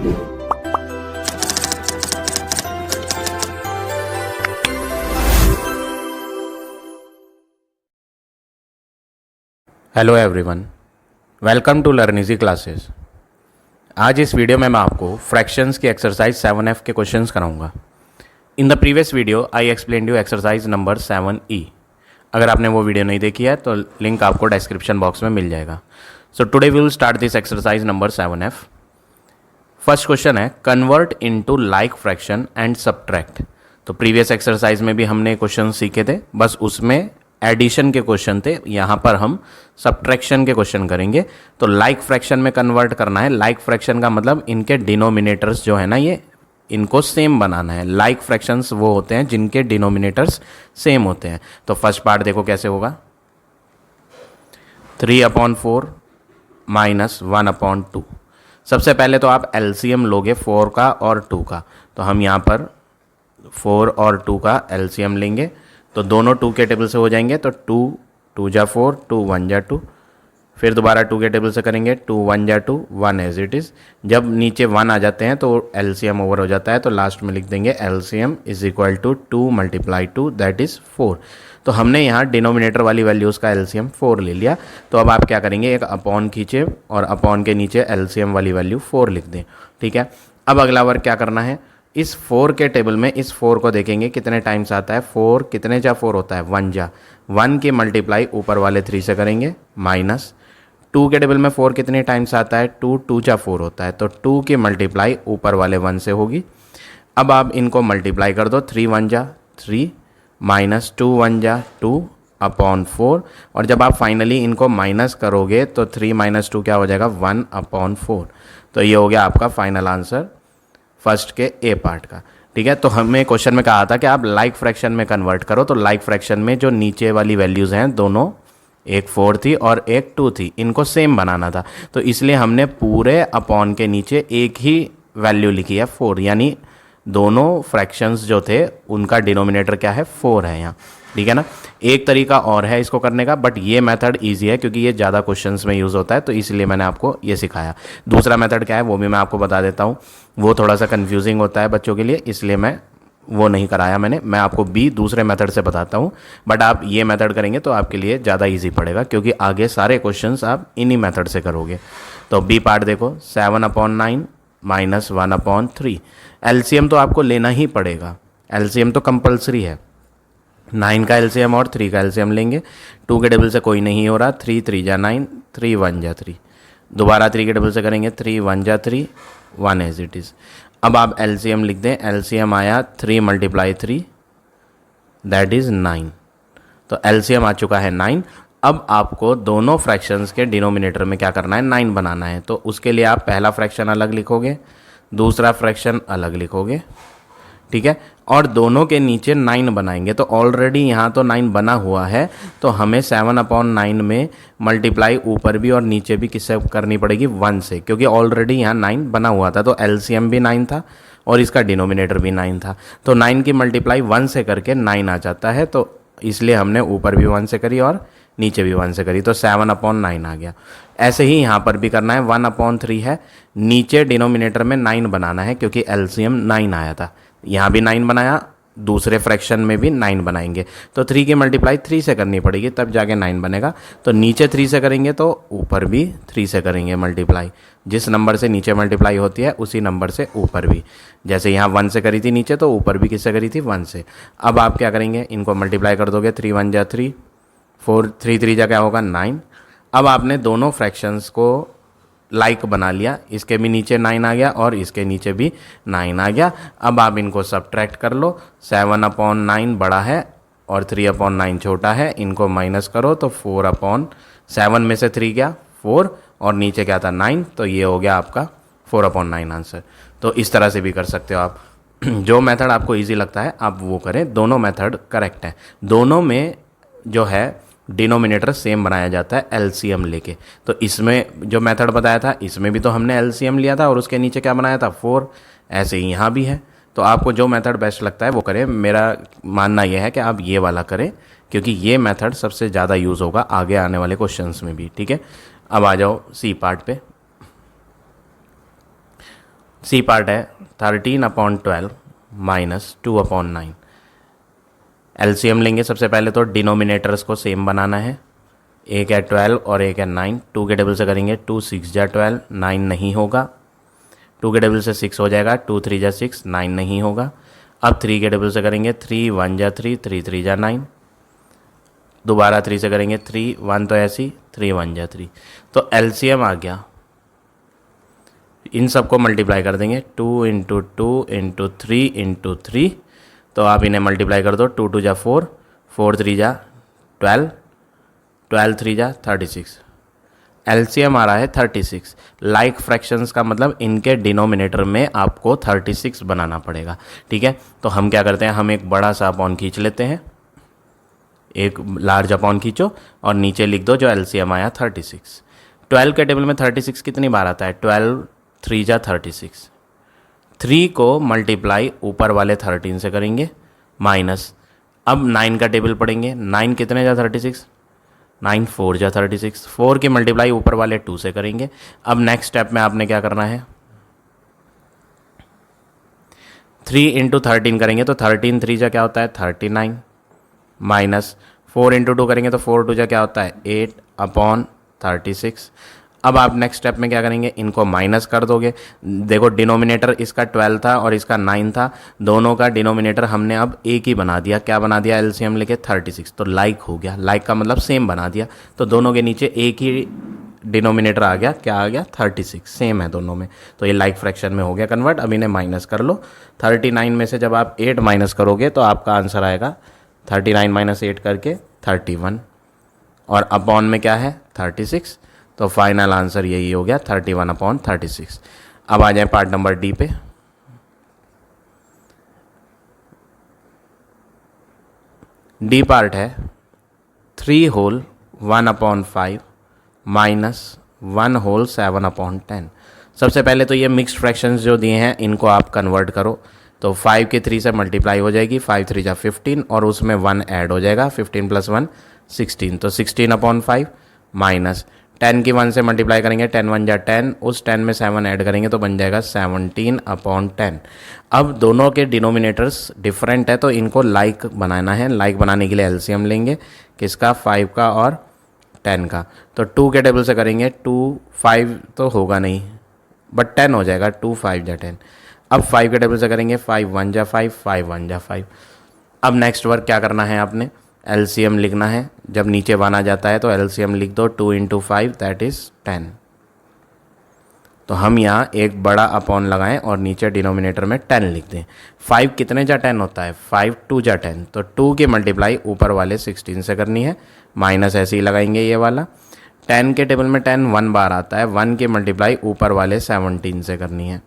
Hello everyone, welcome to learn easy classes. आज इस video में मैं आपको फ्रैक्शंस की एक्सरसाइज 7F के क्वेश्चंस कराऊंगा। In the previous video I explain you exercise number 7E। अगर आपने वो वीडियो नहीं देखी है तो लिंक आपको डिस्क्रिप्शन बॉक्स में मिल जाएगा। So today we will start this exercise number 7F। First question है convert into like fraction and subtract. तो प्रीवियस एक्सरसाइज में भी हमने क्वेश्चन सीखे थे, बस उसमें एडिशन के क्वेश्चन थे, यहाँ पर हम सब्ट्रैक्शन के क्वेश्चन करेंगे। तो लाइक फ्रैक्शन में कन्वर्ट करना है। लाइक फ्रैक्शन का मतलब इनके डिनोमिनेटर्स जो है ना, ये इनको सेम बनाना है। लाइक फ्रैक्शंस वो होते हैं जिनके डिनोमिनेटर्स सेम होते हैं। तो फर्स्ट पार्ट देखो कैसे होगा, 3/4 माइनस 1/2। सबसे पहले तो आप एलसीएम लोगे 4 का और 2 का। तो हम यहाँ पर 4 और 2 का एलसीएम लेंगे, तो दोनों 2 के टेबल से हो जाएंगे। तो 2 जा 4, 2 1 जा 2। फिर दोबारा 2 के टेबल से करेंगे, 2 1 जा 2, 1 एज इट इज़। जब नीचे 1 आ जाते हैं तो एलसीएम ओवर हो जाता है, तो लास्ट में लिख देंगे LCM is equal to 2 × 2 that is 4। तो हमने यहाँ डिनोमिनेटर वाली वैल्यूज़ का एलसीएम 4 ले लिया। तो अब आप क्या करेंगे, एक अपॉन खींचे और अपॉन के नीचे एलसीएम वाली वैल्यू 4 लिख दें। ठीक है, अब अगला वर्क क्या करना है, इस 4 के टेबल में इस 4 को देखेंगे कितने टाइम्स आता है। 4 कितने जा 4 होता है, 1 जा। 1 की मल्टीप्लाई ऊपर वाले 3 से करेंगे, माइनस 2 के टेबल में 4 कितने टाइम्स आता है, 2 जा 4 होता है। तो 2 की मल्टीप्लाई ऊपर वाले 1 से होगी। अब आप इनको मल्टीप्लाई कर दो, 3 1 जा 3 माइनस 2 1 जा 2/4। और जब आप फाइनली इनको माइनस करोगे तो 3 - 2 क्या हो जाएगा, 1/4। तो ये हो गया आपका फाइनल आंसर फर्स्ट के ए पार्ट का। ठीक है, तो हमें क्वेश्चन में कहा था कि आप लाइक फ्रैक्शन में कन्वर्ट करो। तो लाइक फ्रैक्शन में जो नीचे वाली वैल्यूज़ हैं दोनों, एक 4 थी और एक 2 थी, इनको सेम बनाना था। तो इसलिए हमने पूरे अपॉन के नीचे एक ही वैल्यू लिखी है 4, यानी दोनों फ्रैक्शंस जो थे उनका डिनोमिनेटर क्या है, 4 है यहाँ। ठीक है ना। एक तरीका और है इसको करने का, बट ये मेथड ईजी है क्योंकि ये ज़्यादा क्वेश्चंस में यूज़ होता है, तो इसलिए मैंने आपको ये सिखाया। दूसरा मेथड क्या है वो भी मैं आपको बता देता हूँ, वो थोड़ा सा कन्फ्यूजिंग होता है बच्चों के लिए, इसलिए मैं वो नहीं कराया मैंने। मैं आपको बी दूसरे मेथड से बताता हूँ, बट आप ये मेथड करेंगे तो आपके लिए ज़्यादा ईजी पड़ेगा क्योंकि आगे सारे क्वेश्चंस आप इन्हीं मेथड से करोगे। तो बी पार्ट देखो, 7/9 माइनस 1/3। एलसीएम तो आपको लेना ही पड़ेगा, एलसीएम तो कंपलसरी है। 9 का एलसीएम और 3 का एलसीएम लेंगे। 2 के टेबल से कोई नहीं हो रहा, 3 3 जा 9, 3 1 जा 3। दोबारा 3 के टेबल से करेंगे, 3 1 जा 3, 1 एज इट इज़। अब आप एलसीएम लिख दें, एलसीएम आया 3 × 3 दैट इज़ 9। तो एलसीएम आ चुका है 9। अब आपको दोनों फ्रैक्शंस के डिनोमिनेटर में क्या करना है, 9 बनाना है। तो उसके लिए आप पहला फ्रैक्शन अलग लिखोगे, दूसरा फ्रैक्शन अलग लिखोगे। ठीक है, और दोनों के नीचे 9 बनाएंगे। तो ऑलरेडी यहाँ तो 9 बना हुआ है, तो हमें 7/9 में मल्टीप्लाई ऊपर भी और नीचे भी किससे करनी पड़ेगी, 1 से, क्योंकि ऑलरेडी यहाँ 9 बना हुआ था। तो एलसीएम भी 9 था और इसका डिनोमिनेटर भी 9 था। तो 9 की मल्टीप्लाई 1 से करके 9 आ जाता है, तो इसलिए हमने ऊपर भी 1 से करी और नीचे भी 1 से करी, तो 7/9 आ गया। ऐसे ही यहाँ पर भी करना है, 1/3 है, नीचे डिनोमिनेटर में 9 बनाना है क्योंकि एलसीएम 9 आया था। यहाँ भी 9 बनाया, दूसरे फ्रैक्शन में भी 9 बनाएंगे। तो 3 की मल्टीप्लाई 3 से करनी पड़ेगी तब जाके 9 बनेगा। तो नीचे 3 से करेंगे तो ऊपर भी 3 से करेंगे मल्टीप्लाई। जिस नंबर से नीचे मल्टीप्लाई होती है उसी नंबर से ऊपर भी। जैसे यहाँ 1 से करी थी नीचे, तो ऊपर भी किससे करी थी, 1 से। अब आप क्या करेंगे, इनको मल्टीप्लाई कर दोगे, 3 1 जा 3, 4 3 3 जा क्या होगा 9। अब आपने दोनों फ्रैक्शंस को लाइक बना लिया, इसके भी नीचे 9 आ गया और इसके नीचे भी 9 आ गया। अब आप इनको सब्ट्रैक्ट कर लो, 7/9 बड़ा है और 3/9 छोटा है, इनको माइनस करो तो 4/7 में से 3 गया 4 और नीचे क्या था 9, तो ये हो गया आपका 4/9 आंसर। तो इस तरह से भी कर सकते हो आप। जो मेथड आपको ईजी लगता है आप वो करें, दोनों मेथड करेक्ट है। दोनों में जो है डिनोमिनेटर सेम बनाया जाता है एलसीएम लेके। तो इसमें जो मेथड बताया था इसमें भी तो हमने एलसीएम लिया था और उसके नीचे क्या बनाया था 4, ऐसे ही यहाँ भी है। तो आपको जो मेथड बेस्ट लगता है वो करें। मेरा मानना यह है कि आप ये वाला करें क्योंकि ये मेथड सबसे ज़्यादा यूज़ होगा आगे आने वाले क्वेश्चंस में भी। ठीक है, अब आ जाओ सी पार्ट पे। सी पार्ट है 13/12 माइनस 2/9। एलसीएम लेंगे सबसे पहले, तो डिनोमिनेटर्स को सेम बनाना है। एक है 12 और एक है 9। 2 के टेबल से करेंगे 2 6 जा 12, 9 नहीं होगा। 2 के टेबल से 6 हो जाएगा, 2 3 जा 6, 9 नहीं होगा। अब 3 के टेबल से करेंगे 3 1 जा 3, 3 3 जा 9। दोबारा 3 से करेंगे 3 1 तो ऐसी, 3 1 जा 3। तो एलसीएम आ गया। इन सबको मल्टीप्लाई कर देंगे 2 इंटू 2 इंटू 3 इंटू 3। तो आप इन्हें मल्टीप्लाई कर दो, 2 2 जा 4, 4 3 जा 12, 12 3 जा 36। एलसीएम आ रहा है 36। लाइक फ्रैक्शंस का मतलब इनके डिनोमिनेटर में आपको 36 बनाना पड़ेगा। ठीक है, तो हम क्या करते हैं, हम एक बड़ा सा अपॉन खींच लेते हैं। एक लार्ज अपॉन खींचो और नीचे लिख दो जो एलसीएम आया 36। 12 के टेबल में 36 कितनी बार आता है, 12 3 जा 36। 3 को मल्टीप्लाई ऊपर वाले 13 से करेंगे माइनस। अब 9 का टेबल पढ़ेंगे, 9 कितने जा 36, 9 4 जा 36। 4 की मल्टीप्लाई ऊपर वाले 2 से करेंगे। अब नेक्स्ट स्टेप में आपने क्या करना है, 3 इंटू 13 करेंगे तो 13 3 जा क्या होता है 39, माइनस 4 इंटू 2 करेंगे तो 4 2 जा क्या होता है 8/36। अब आप नेक्स्ट स्टेप में क्या करेंगे, इनको माइनस कर दोगे। देखो डिनोमिनेटर इसका 12 था और इसका 9 था, दोनों का डिनोमिनेटर हमने अब एक ही बना दिया। क्या बना दिया, एलसीएम लेके 36। तो लाइक हो गया, लाइक का मतलब सेम बना दिया। तो दोनों के नीचे एक ही डिनोमिनेटर आ गया, क्या आ गया 36, सेम है दोनों में। तो ये लाइक फ्रैक्शन में हो गया कन्वर्ट। अब इन्हें माइनस कर लो। 39 में से जब आप 8 माइनस करोगे तो आपका आंसर आएगा 39 माइनस 8 करके 31, और अपॉन में क्या है 36। तो फाइनल आंसर यही हो गया 31/36। अब आ जाए पार्ट नंबर डी पे। डी पार्ट है 3 होल 1/5 माइनस 1 होल 7/10। सबसे पहले तो ये मिक्स्ड फ्रैक्शंस जो दिए हैं इनको आप कन्वर्ट करो। तो 5 के 3 से मल्टीप्लाई हो जाएगी, 5 3 जा 15 और उसमें 1 ऐड हो जाएगा, 15 + 1 16। तो 16/5 माइनस 10 की 1 से मल्टीप्लाई करेंगे, 10 1 जा 10, उस 10 में 7 ऐड करेंगे तो बन जाएगा 17/10। अब दोनों के डिनोमिनेटर्स डिफरेंट है तो इनको लाइक बनाना है। लाइक बनाने के लिए एलसीएम लेंगे, किसका 5 का और 10 का। तो 2 के टेबल से करेंगे 2 5 तो होगा नहीं बट 10 हो जाएगा, 2 5 जा 10। अब 5 के टेबल से करेंगे 5 1 जा 5, 5 1 जा 5। अब नेक्स्ट वर्क क्या करना है आपने, एलसीएम लिखना है। जब नीचे 1 आ जाता है तो एलसीएम लिख दो, 2 इंटू 5 दैट इज़ 10। तो हम यहाँ एक बड़ा अपॉन लगाएं और नीचे डिनोमिनेटर में 10 लिख दें। 5 कितने जा 10 होता है, 5 2 जा 10। तो 2 की मल्टीप्लाई ऊपर वाले 16 से करनी है, माइनस ऐसे ही लगाएंगे ये वाला। 10 के टेबल में 10 1 बार आता है, 1 की मल्टीप्लाई ऊपर वाले 17 से करनी है।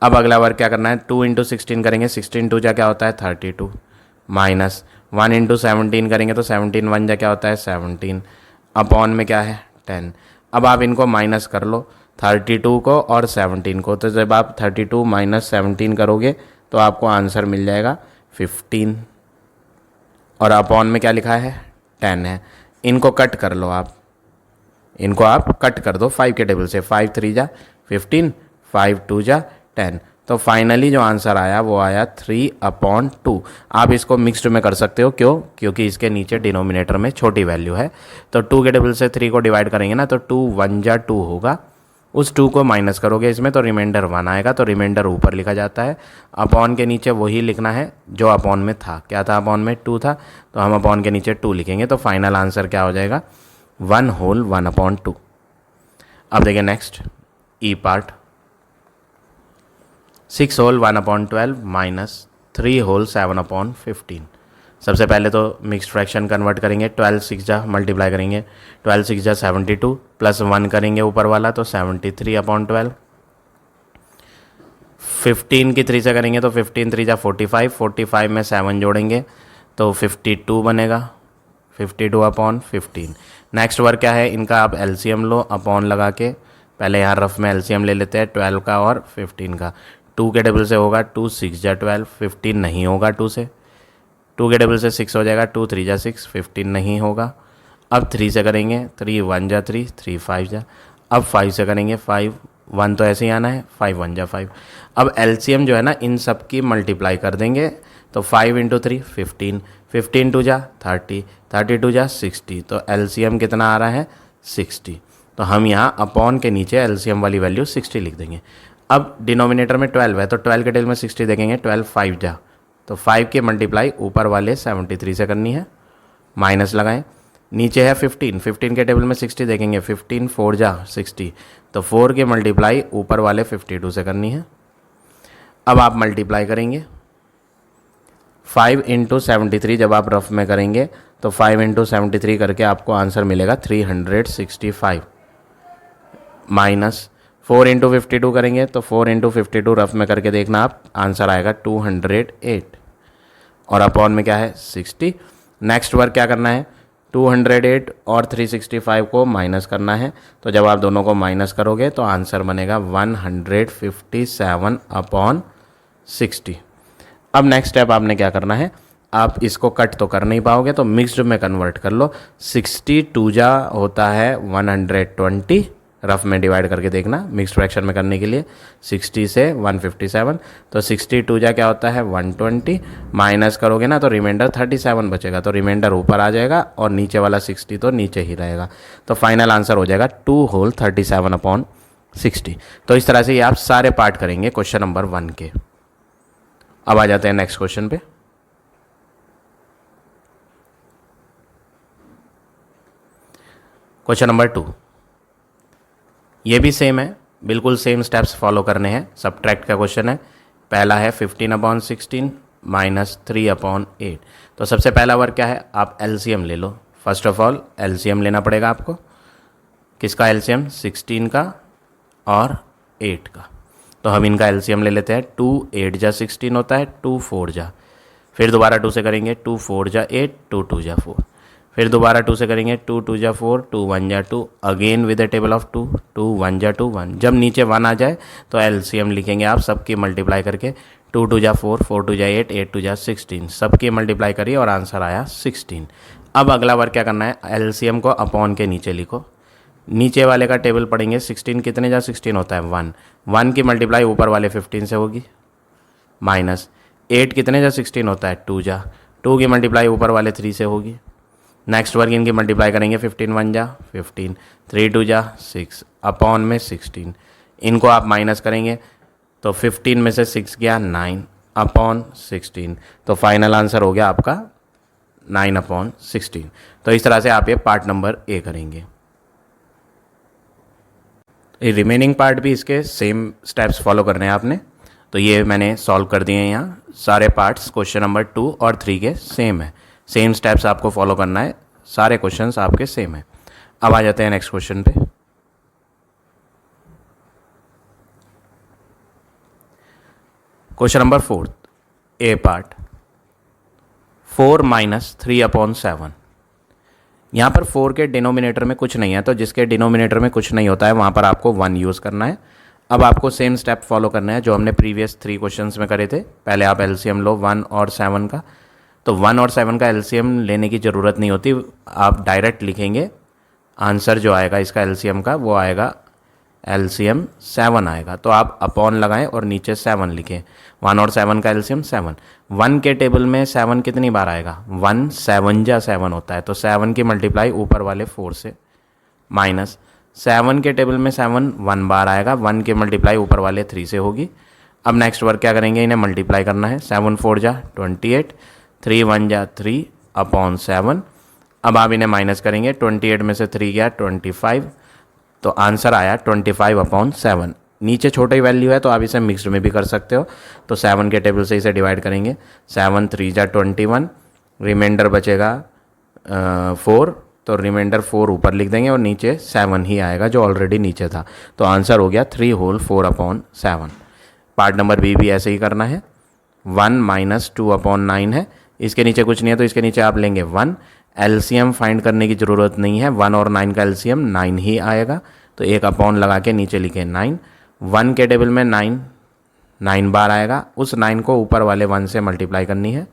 अब अगला वर्क क्या करना है, 2 इंटू 16 करेंगे, 16 2 जा क्या होता है 32, माइनस 1 इंटू 17 करेंगे तो 17 1 जा क्या होता है 17, अपॉन में क्या है 10। अब आप इनको माइनस कर लो, 32 को और 17 को। तो जब आप 32 माइनस 17 करोगे तो आपको आंसर मिल जाएगा 15, और अपॉन में क्या लिखा है 10 है। इनको कट कर लो आप, इनको आप कट कर दो 5 के टेबल से, 5 3 जा 15, 5 2 जा 10। तो फाइनली जो आंसर आया वो आया 3/2। आप इसको मिक्स्ड में कर सकते हो, क्यों, क्योंकि इसके नीचे डिनोमिनेटर में छोटी वैल्यू है। तो 2 के टेबल से 3 को डिवाइड करेंगे ना, तो 2 1 जा 2 होगा, उस 2 को माइनस करोगे इसमें तो रिमाइंडर 1 आएगा। तो रिमाइंडर ऊपर लिखा जाता है, अपॉन के नीचे वही लिखना है जो अपॉन में था। क्या था अपॉन में 2 था, तो हम अपॉन के नीचे 2 लिखेंगे। तो फाइनल आंसर क्या हो जाएगा 1 होल 1/2। अब देखिए नेक्स्ट ई पार्ट, 6 होल 1/12 माइनस 3 होल 7/15। सबसे पहले तो मिक्स्ड फ्रैक्शन कन्वर्ट करेंगे, 12 6 जा मल्टीप्लाई करेंगे, 12 6 जा 72 प्लस 1 करेंगे ऊपर वाला तो 73/12। 15 की 3 से करेंगे तो 15 3 जा 45, 45 में 7 जोड़ेंगे तो 52 बनेगा, 52/15। नेक्स्ट वर्क क्या है, इनका आप एलसीएम लो अपॉन लगा के। पहले यहाँ रफ में एलसीएम ले लेते हैं 12 का और 15 का। 2 के टेबल से होगा 2 6 जा 12, 15 नहीं होगा 2 से। 2 के टेबल से 6 हो जाएगा, 2 3 जा 6, 15 नहीं होगा। अब 3 से करेंगे, 3 1 जा 3, 3 5 जा। अब 5 से करेंगे, 5 1 तो ऐसे ही आना है, 5 1 जा 5। अब एलसीएम जो है ना इन सब की मल्टीप्लाई कर देंगे, तो 5 इंटू 3 15, 15 2 जा 30, 30 2 जा 60, तो एलसीएम कितना आ रहा है 60। तो हम यहाँ अपॉन के नीचे एलसीएम वाली वैल्यू 60 लिख देंगे। अब डिनोमिनेटर में 12 है तो 12 के टेबल में 60 देखेंगे, 12 5 जा, तो 5 की मल्टीप्लाई ऊपर वाले 73 से करनी है, माइनस लगाएं। नीचे है 15, 15 के टेबल में 60 देखेंगे, 15 4 जा 60, तो 4 की मल्टीप्लाई ऊपर वाले 52 से करनी है। अब आप मल्टीप्लाई करेंगे 5 इंटू 73, जब आप रफ में करेंगे तो 5 इंटू 73 करके आपको आंसर मिलेगा 365, माइनस 4 इंटू 52 करेंगे तो 4 इंटू 52 रफ में करके देखना आप, आंसर आएगा 208, और अपॉन में क्या है 60। नेक्स्ट वर्क क्या करना है, 208 और 365 को माइनस करना है, तो जब आप दोनों को माइनस करोगे तो आंसर बनेगा 157 अपॉन 60। अब नेक्स्ट स्टेप आपने क्या करना है, आप इसको कट तो कर नहीं पाओगे तो मिक्स्ड में कन्वर्ट कर लो। 60 2 जा होता है 120, रफ में डिवाइड करके देखना मिक्स्ड फ्रैक्शन में करने के लिए, 60 से 157, तो 60 2 जा क्या होता है 120, माइनस करोगे ना तो रिमाइंडर 37 बचेगा, तो रिमाइंडर ऊपर आ जाएगा और नीचे वाला 60 तो नीचे ही रहेगा, तो फाइनल आंसर हो जाएगा 2 होल 37 अपॉन 60। तो इस तरह से ये आप सारे पार्ट करेंगे क्वेश्चन नंबर 1 के। अब आ जाते हैं नेक्स्ट क्वेश्चन पे। क्वेश्चन नंबर 2, ये भी सेम है, बिल्कुल सेम स्टेप्स फॉलो करने हैं। सब्ट्रैक्ट का क्वेश्चन है। पहला है 15 अपॉन 16 माइनस 3 अपॉन 8। तो सबसे पहला वर्क क्या है, आप एलसीएम ले लो। फर्स्ट ऑफ ऑल एलसीएम लेना पड़ेगा आपको। किसका एलसीएम, 16 का और 8 का। तो हम इनका एलसीएम ले लेते हैं। 2 8 जा 16 होता है, 2 4 जा, फिर दोबारा 2 से करेंगे, 2 4 जा 8, 2 2 जा 4, फिर दोबारा 2 से करेंगे, 2 2 जा 4, 2 1 जा 2, again with the table of 2, 2 1 जा 2 1। जब नीचे 1 आ जाए तो एलसीएम लिखेंगे आप सबकी मल्टीप्लाई करके, 2 2 जा 4, 4 2 जा 8, 8 2 जा 16, सबकी मल्टीप्लाई करिए और आंसर आया 16। अब अगला वर्क क्या करना है, एलसीएम को अपॉन के नीचे लिखो। नीचे वाले का टेबल पढ़ेंगे, 16 कितने जा 16 होता है 1, 1 की मल्टीप्लाई ऊपर वाले 15 से होगी, माइनस 8 कितने जा 16 होता है 2 जा, 2 की मल्टीप्लाई ऊपर वाले 3 से होगी। नेक्स्ट वर्क इनकी मल्टीप्लाई करेंगे, 15 1 जा 15, 3 2 जा 6 अपॉन में 16। इनको आप माइनस करेंगे तो 15 में से 6 गया 9 अपॉन 16, तो फाइनल आंसर हो गया आपका 9 अपॉन 16। तो इस तरह से आप ये पार्ट नंबर ए करेंगे। ये रिमेनिंग पार्ट भी इसके सेम स्टेप्स फॉलो करने हैं आपने। तो ये मैंने सॉल्व कर दिए हैं यहाँ सारे पार्ट्स। क्वेश्चन नंबर 2 और 3 के सेम है, सेम स्टेप्स आपको फॉलो करना है, सारे क्वेश्चंस आपके सेम है। अब आ जाते हैं नेक्स्ट क्वेश्चन पे। क्वेश्चन नंबर 4 ए पार्ट, 4 माइनस 3 अपॉन 7। यहाँ पर 4 के डिनोमिनेटर में कुछ नहीं है, तो जिसके डिनोमिनेटर में कुछ नहीं होता है वहाँ पर आपको 1 यूज़ करना है। अब आपको सेम स्टेप फॉलो करना है जो हमने प्रीवियस 3 क्वेश्चंस में करे थे। पहले आप एलसीएम लो 1 और 7 का, तो 1 और 7 का एलसीएम लेने की ज़रूरत नहीं होती, आप डायरेक्ट लिखेंगे। आंसर जो आएगा इसका एलसीएम का वो आएगा एलसीएम 7 आएगा, तो आप अपॉन लगाएं और नीचे 7 लिखें। 1 और 7 का एलसीएम 7। 1 के टेबल में 7 कितनी बार आएगा, 1 7 जा 7 होता है, तो 7 की मल्टीप्लाई ऊपर वाले 4 से, माइनस 7 के टेबल में 7 1 बार आएगा, 1 की मल्टीप्लाई ऊपर वाले 3 से होगी। अब नेक्स्ट वर्क क्या करेंगे, इन्हें मल्टीप्लाई करना है। 7 4 जा 28, 3 1 जा 3 अपॉन 7। अब आप इन्हें माइनस करेंगे, 28 में से 3 गया 25, तो आंसर आया 25 अपॉन 7। नीचे छोटी वैल्यू है तो आप इसे मिक्स्ड में भी कर सकते हो, तो 7 के टेबल से इसे डिवाइड करेंगे। 7 3 जा 21, रिमाइंडर बचेगा 4, तो रिमाइंडर 4 ऊपर लिख देंगे और नीचे 7 ही आएगा जो ऑलरेडी नीचे था, तो आंसर हो गया 3 whole 4 upon 7। Part number B भी ऐसे ही करना है। 1 माइनस 2 अपॉन 9 है, इसके नीचे कुछ नहीं है तो इसके नीचे आप लेंगे 1। एलसीएम फाइंड करने की ज़रूरत नहीं है, 1 और 9 का एलसीएम 9 ही आएगा, तो एक अपॉन लगा के नीचे लिखें 9। 1 के टेबल में 9 बार आएगा, उस 9 को ऊपर वाले 1 से मल्टीप्लाई करनी है,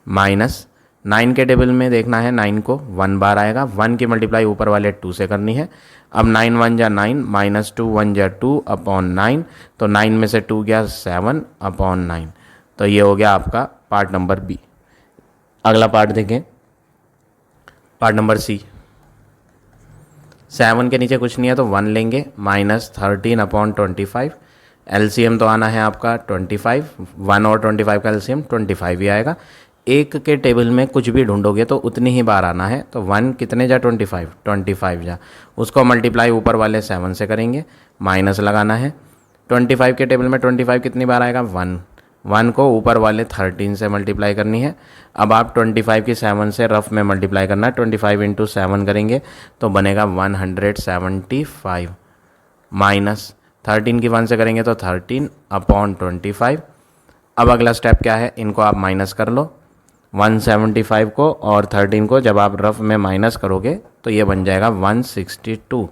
माइनस 9 के टेबल में देखना है, 9 को 1 बार आएगा, 1 की मल्टीप्लाई ऊपर वाले 2 से करनी है। अब 9 1 जा 9 माइनस 2 1 जा 2 अपॉन 9, तो 9 में से 2 गया 7 अपॉन 9। तो ये हो गया आपका पार्ट नंबर बी। अगला पार्ट देखें, पार्ट नंबर सी। 7 के नीचे कुछ नहीं है तो 1 लेंगे, माइनस 13 अपॉन 25। एलसीएम तो आना है आपका 25, 1 और 25 का एलसीएम 25 ही आएगा। एक के टेबल में कुछ भी ढूंढोगे तो उतनी ही बार आना है, तो 1 कितने जा 25, 25 जा, उसको मल्टीप्लाई ऊपर वाले 7 से करेंगे, माइनस लगाना है। 25 के टेबल में 25 कितनी बार आएगा 1, 1 को ऊपर वाले 13 से मल्टीप्लाई करनी है। अब आप 25 की 7 से रफ में मल्टीप्लाई करना है, 25 इंटू 7 करेंगे तो बनेगा 175, माइनस 13 की 1 से करेंगे तो 13 अपॉन 25। अब अगला स्टेप क्या है, इनको आप माइनस कर लो, 175 को और 13 को जब आप रफ में माइनस करोगे तो ये बन जाएगा 162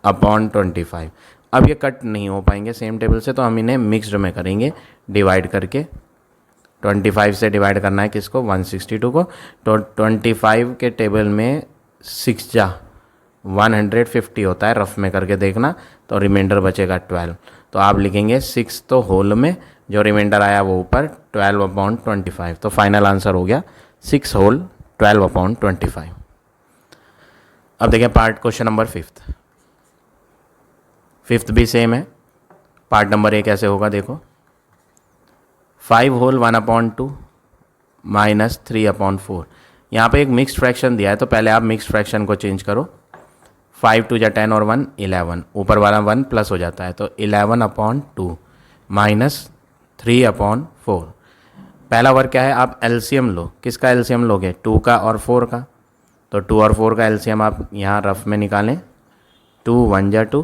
अपॉन 25। अब ये कट नहीं हो पाएंगे सेम टेबल से, तो हम इन्हें मिक्स्ड में करेंगे डिवाइड करके। 25 से डिवाइड करना है किसको, 162 को। तो 25 के टेबल में 6 जा 150 होता है, रफ में करके देखना, तो रिमाइंडर बचेगा 12। तो आप लिखेंगे 6 तो होल में, जो रिमाइंडर आया वो ऊपर 12 अपॉन 25। तो फाइनल आंसर हो गया 6 होल 12 अपॉन 25। अब देखिए पार्ट क्वेश्चन नंबर 5th भी सेम है। पार्ट नंबर 1 कैसे होगा देखो, 5 होल 1 अपॉन 2 माइनस 3 अपॉन 4। यहाँ पे एक मिक्स्ड फ्रैक्शन दिया है तो पहले आप मिक्स्ड फ्रैक्शन को चेंज करो। 5 2 जा 10 और 1 11, ऊपर वाला 1 प्लस हो जाता है, तो 11 अपॉन 2 माइनस 3 अपॉन 4। पहला वर्क क्या है, आप एलसीएम लो। किसका एलसीएम लोगे, 2 का और 4 का। तो 2 और 4 का एलसीएम आप यहाँ रफ में निकालें, 2 1 जा 2,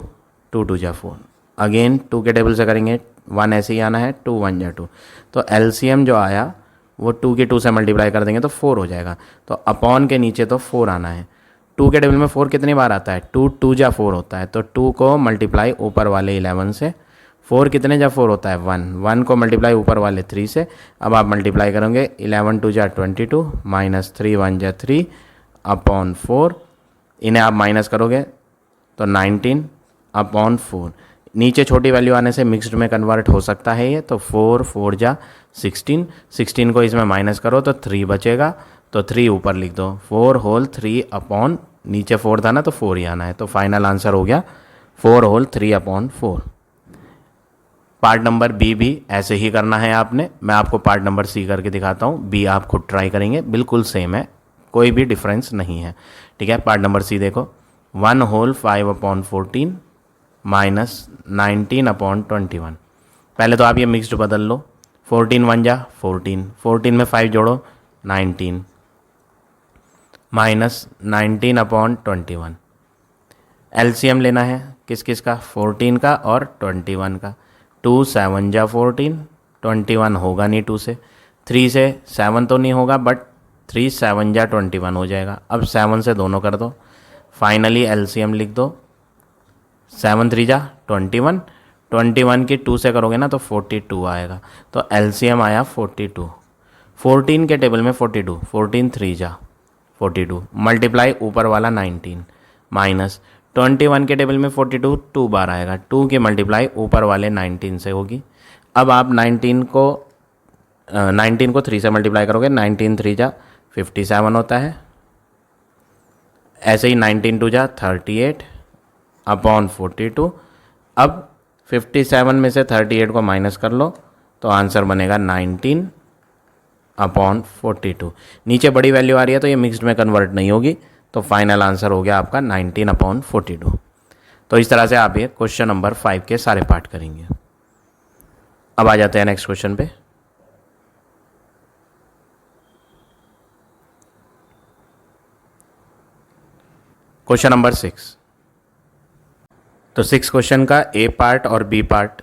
2 2 जा 4। अगेन 2 के टेबल से करेंगे, 1 ऐसे ही आना है, 2 1 जा 2। तो एलसीएम जो आया वो 2 के 2 से मल्टीप्लाई कर देंगे तो 4 हो जाएगा। तो अपॉन के नीचे तो 4 आना है। 2 के टेबल में 4 कितनी बार आता है, 2 2 जा 4 होता है, तो 2 को मल्टीप्लाई ऊपर वाले 11 से। 4 कितने जा 4 होता है 1, 1 को मल्टीप्लाई ऊपर वाले 3 से। अब आप मल्टीप्लाई करेंगे, 11 2 जा 22 माइनस 3 1 जा 3 अपॉन 4। इन्हें आप माइनस करोगे तो 19 अपॉन 4। नीचे छोटी वैल्यू आने से मिक्स्ड में कन्वर्ट हो सकता है ये, तो 4 4 जा 16, 16 को इसमें माइनस करो तो 3 बचेगा, तो 3 ऊपर लिख दो, 4 होल 3 अपॉन, नीचे 4 था ना तो 4 ही आना है। तो फाइनल आंसर हो गया 4 whole 3 upon 4। Part number B भी ऐसे ही करना है आपने। मैं आपको पार्ट नंबर सी करके दिखाता हूँ, बी आप खुद ट्राई करेंगे, बिल्कुल सेम है, कोई भी डिफरेंस नहीं है। ठीक है, पार्ट नंबर सी देखो, 1 होल 5 अपॉन 14 माइनस 19 अपॉन 21। पहले तो आप ये मिक्स्ड बदल लो, 14 1 जा 14, 14 में 5 जोड़ो 19 माइनस 19 अपॉन 21। एलसीएम लेना है किस किस का, 14 का और 21 का। 2 7 जा 14, 21 होगा नहीं 2 से, 3 से 7 तो नहीं होगा, बट 3 7 जा 21 हो जाएगा। अब 7 से दोनों कर दो, फाइनली एलसीएम लिख दो, 7 3 जा 21, 21 की 2 से करोगे ना तो 42 आएगा। तो एलसीएम आया 42। 14 के टेबल में 42, 14 3 जा 42 मल्टीप्लाई ऊपर वाला 19 माइनस 21 के टेबल में 42 2 बार आएगा, 2 की मल्टीप्लाई ऊपर वाले 19 से होगी। अब आप 19 को 3 से मल्टीप्लाई करोगे, 19 3 जा 57 होता है। ऐसे ही 19 2 जा 38 अपॉन 42। अब 57 में से 38 को माइनस कर लो तो आंसर बनेगा 19 अपॉन 42। नीचे बड़ी वैल्यू आ रही है तो ये मिक्स्ड में कन्वर्ट नहीं होगी, तो फाइनल आंसर हो गया आपका 19 अपॉन 42। तो इस तरह से आप ये क्वेश्चन नंबर 5 के सारे पार्ट करेंगे। अब आ जाते हैं नेक्स्ट क्वेश्चन पे। Question number 6। तो 6 क्वेश्चन का ए पार्ट और बी पार्ट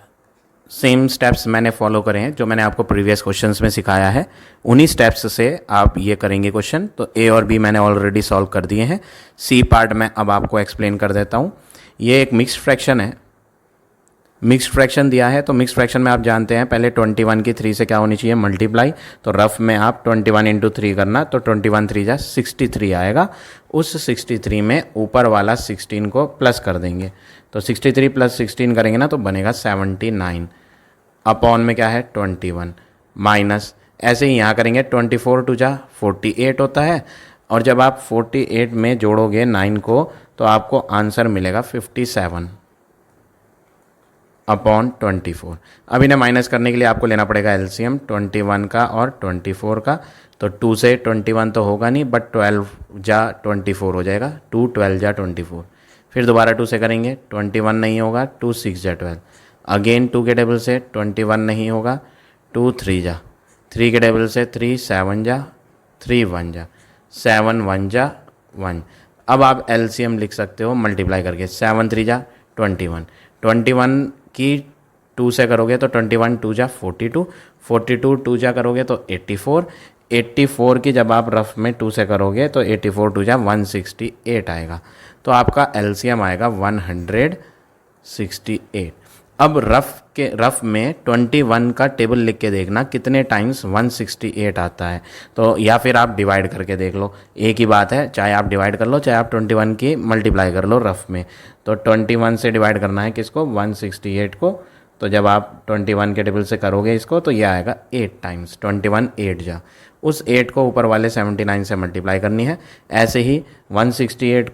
सेम स्टेप्स मैंने फॉलो करे हैं, जो मैंने आपको प्रीवियस क्वेश्चंस में सिखाया है, उन्हीं स्टेप्स से आप ये करेंगे क्वेश्चन। तो ए और बी मैंने ऑलरेडी सॉल्व कर दिए हैं। सी पार्ट में अब आपको एक्सप्लेन कर देता हूँ। ये एक मिक्स्ड फ्रैक्शन है, मिक्स्ड फ्रैक्शन दिया है तो मिक्स्ड फ्रैक्शन में आप जानते हैं पहले 21 की 3 से क्या होनी चाहिए मल्टीप्लाई, तो रफ में आप 21 इंटू 3 करना, तो 21 3 जा 63 आएगा। उस 63 में ऊपर वाला 16 को प्लस कर देंगे, तो 63 प्लस 16 करेंगे ना तो बनेगा 79। अपॉन में क्या है 21 माइनस, ऐसे ही यहाँ करेंगे 24 टू जा 48 होता है, और जब आप 48 में जोड़ोगे 9 को तो आपको आंसर मिलेगा 57 अपॉन 24। अब इन्हें माइनस करने के लिए आपको लेना पड़ेगा एलसीएम 21 का और 24 का, तो 2 से 21 तो होगा नहीं, बट 12 जा 24 हो जाएगा, 2 12 जा 24। फिर दोबारा 2 से करेंगे 21 नहीं होगा, 2 6 जा 12, अगेन 2 के टेबल से 21 नहीं होगा, 2 3 जा, 3 के टेबल से 3 7 जा, 3 1 जा, 7 1 जा 1। अब आप एलसीएम लिख सकते हो मल्टीप्लाई करके, 7 3 जा 21, 21 की 2 से करोगे तो 21 2 जा 42, 42 2 जा करोगे तो 84, 84 की जब आप रफ में 2 से करोगे तो 84 2 जा 168 आएगा, तो आपका एलसीएम आएगा 168। अब रफ में 21 का टेबल लिख के देखना कितने टाइम्स 168 आता है, तो या फिर आप डिवाइड करके देख लो, एक ही बात है, चाहे आप डिवाइड कर लो चाहे आप 21 की मल्टीप्लाई कर लो रफ में। तो 21 से डिवाइड करना है किसको 168 को, तो जब आप 21 के टेबल से करोगे इसको तो यह आएगा 8 टाइम्स, 21 8 जा, उस 8 को ऊपर वाले 79 से मल्टीप्लाई करनी है। ऐसे ही 168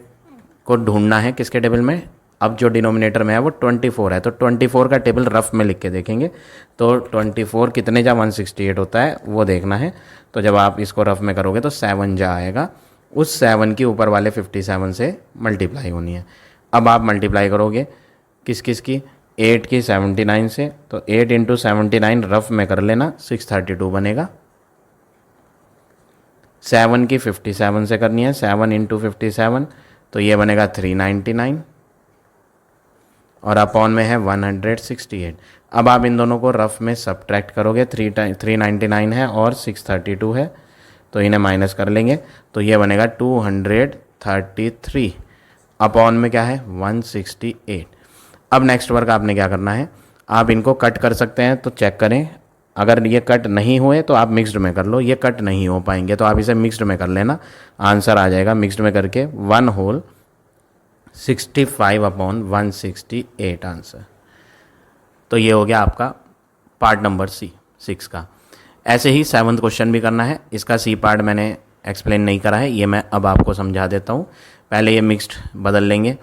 को ढूंढना है किसके टेबल में, अब जो डिनोमिनेटर में है वो 24 है, तो 24 का टेबल रफ में लिख के देखेंगे, तो 24 कितने जा 168 होता है वो देखना है, तो जब आप इसको रफ में करोगे तो 7 जा आएगा, उस 7 की ऊपर वाले 57 से मल्टीप्लाई होनी है। अब आप मल्टीप्लाई करोगे किस किस की, 8 की 79 से, तो 8 इंटू 79 रफ में कर लेना 632 बनेगा, 7 की 57 से करनी है, 7 इंटू 57 तो ये बनेगा 399, और अपॉन में है 168। अब आप इन दोनों को रफ में सब्ट्रैक्ट करोगे, 399 है और 632 है, तो इन्हें माइनस कर लेंगे, तो ये बनेगा 233, अपॉन में क्या है 168। अब नेक्स्ट वर्क आपने क्या करना है, आप इनको कट कर सकते हैं तो चेक करें, अगर ये कट नहीं हुए तो आप मिक्स्ड में कर लो, ये कट नहीं हो पाएंगे तो आप इसे मिक्स्ड में कर लेना, आंसर आ जाएगा मिक्स्ड में करके 1 होल 65 अपॉन 168 आंसर। तो ये हो गया आपका पार्ट नंबर C6 का। ऐसे ही 7th क्वेश्चन भी करना है, इसका C पार्ट मैंने एक्सप्लेन नहीं करा है, ये मैं अब आपको समझा देता हूँ। पहले ये मिक्स्ड बदल लेंगे,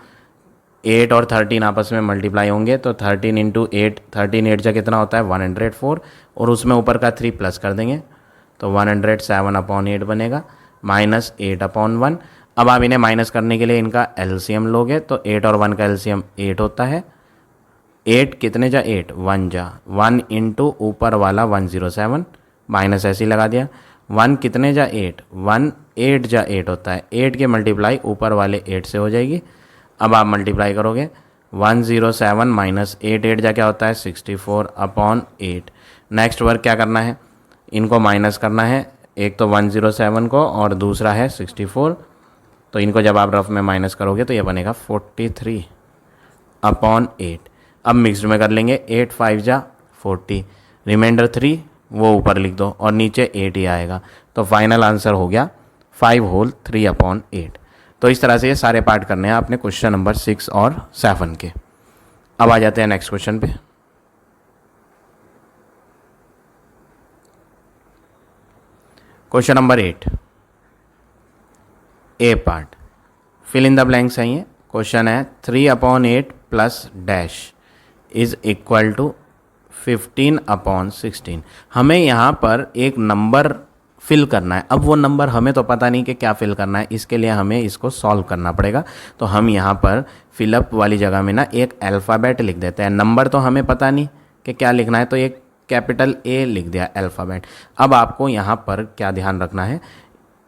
8 और 13 आपस में मल्टीप्लाई होंगे, तो 13 इंटू 8, 13 8 जा कितना होता है 104, और उसमें ऊपर का 3 प्लस कर देंगे तो 107 अपॉन 8 बनेगा, माइनस 8 अपॉन 1। अब आप इन्हें माइनस करने के लिए इनका एलसीएम लोगे तो 8 और 1 का एलसीएम 8 होता है, 8 कितने जा 8 1 जा, 1 इंटू ऊपर वाला 107 माइनस ऐसे ही लगा दिया, 1 कितने जा 8 1 8 जा 8 होता है, 8 के मल्टीप्लाई ऊपर वाले 8 से हो जाएगी। अब आप मल्टीप्लाई करोगे 107 माइनस 8 8 जा क्या होता है 64 अपॉन 8। नेक्स्ट वर्क क्या करना है, इनको माइनस करना है, एक तो 107 को और दूसरा है 64, तो इनको जब आप रफ में माइनस करोगे तो ये बनेगा 43 अपॉन 8। अब मिक्स्ड में कर लेंगे, 8 5 जा 40, रिमाइंडर 3 वो ऊपर लिख दो और नीचे 8 ही आएगा, तो फाइनल आंसर हो गया 5 होल 3 अपॉन 8। तो इस तरह से ये सारे पार्ट करने हैं आपने क्वेश्चन नंबर 6 और 7 के। अब आ जाते हैं नेक्स्ट क्वेश्चन पे। Question number 8 A part, fill in the blanks है ये। क्वेश्चन है 3 upon 8 plus dash is equal to 15 upon 16। हमें यहाँ पर एक नंबर फिल करना है, अब वो नंबर हमें तो पता नहीं कि क्या फिल करना है, इसके लिए हमें इसको सॉल्व करना पड़ेगा। तो हम यहाँ पर फिलअप वाली जगह में ना एक अल्फ़ाबेट लिख देते हैं, नंबर तो हमें पता नहीं कि क्या लिखना है, तो एक कैपिटल ए लिख दिया अल्फ़ाबेट। अब आपको यहाँ पर क्या ध्यान रखना है,